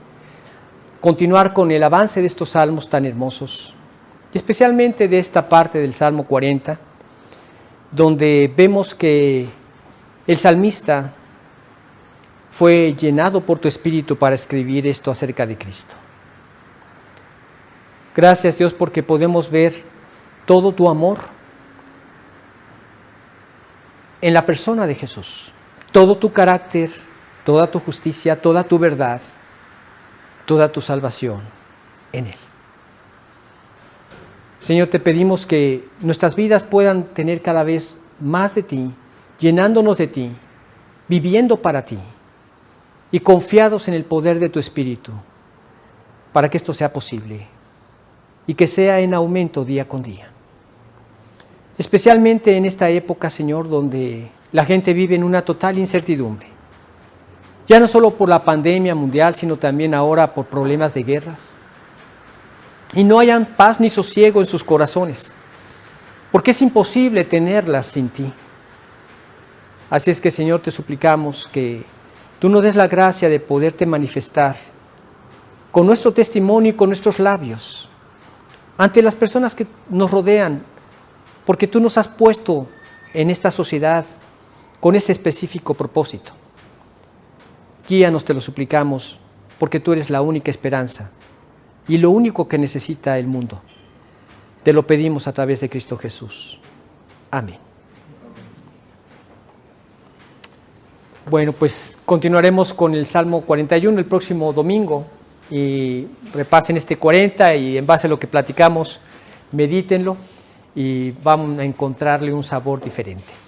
continuar con el avance de estos salmos tan hermosos, y especialmente de esta parte del Salmo 40, donde vemos que el salmista fue llenado por tu Espíritu para escribir esto acerca de Cristo. Gracias, Dios, porque podemos ver todo tu amor en la persona de Jesús, todo tu carácter, toda tu justicia, toda tu verdad, toda tu salvación en Él. Señor, te pedimos que nuestras vidas puedan tener cada vez más de ti, llenándonos de ti, viviendo para ti y confiados en el poder de tu Espíritu, para que esto sea posible y que sea en aumento día con día. Especialmente en esta época, Señor, donde la gente vive en una total incertidumbre. Ya no solo por la pandemia mundial, sino también ahora por problemas de guerras. Y no hayan paz ni sosiego en sus corazones, porque es imposible tenerlas sin ti. Así es que, Señor, te suplicamos que tú nos des la gracia de poderte manifestar con nuestro testimonio y con nuestros labios ante las personas que nos rodean, porque tú nos has puesto en esta sociedad con ese específico propósito. Guíanos, te lo suplicamos, porque tú eres la única esperanza y lo único que necesita el mundo. Te lo pedimos a través de Cristo Jesús. Amén. Bueno, pues continuaremos con el Salmo 41 el próximo domingo y repasen este 40 y en base a lo que platicamos, medítenlo y vamos a encontrarle un sabor diferente.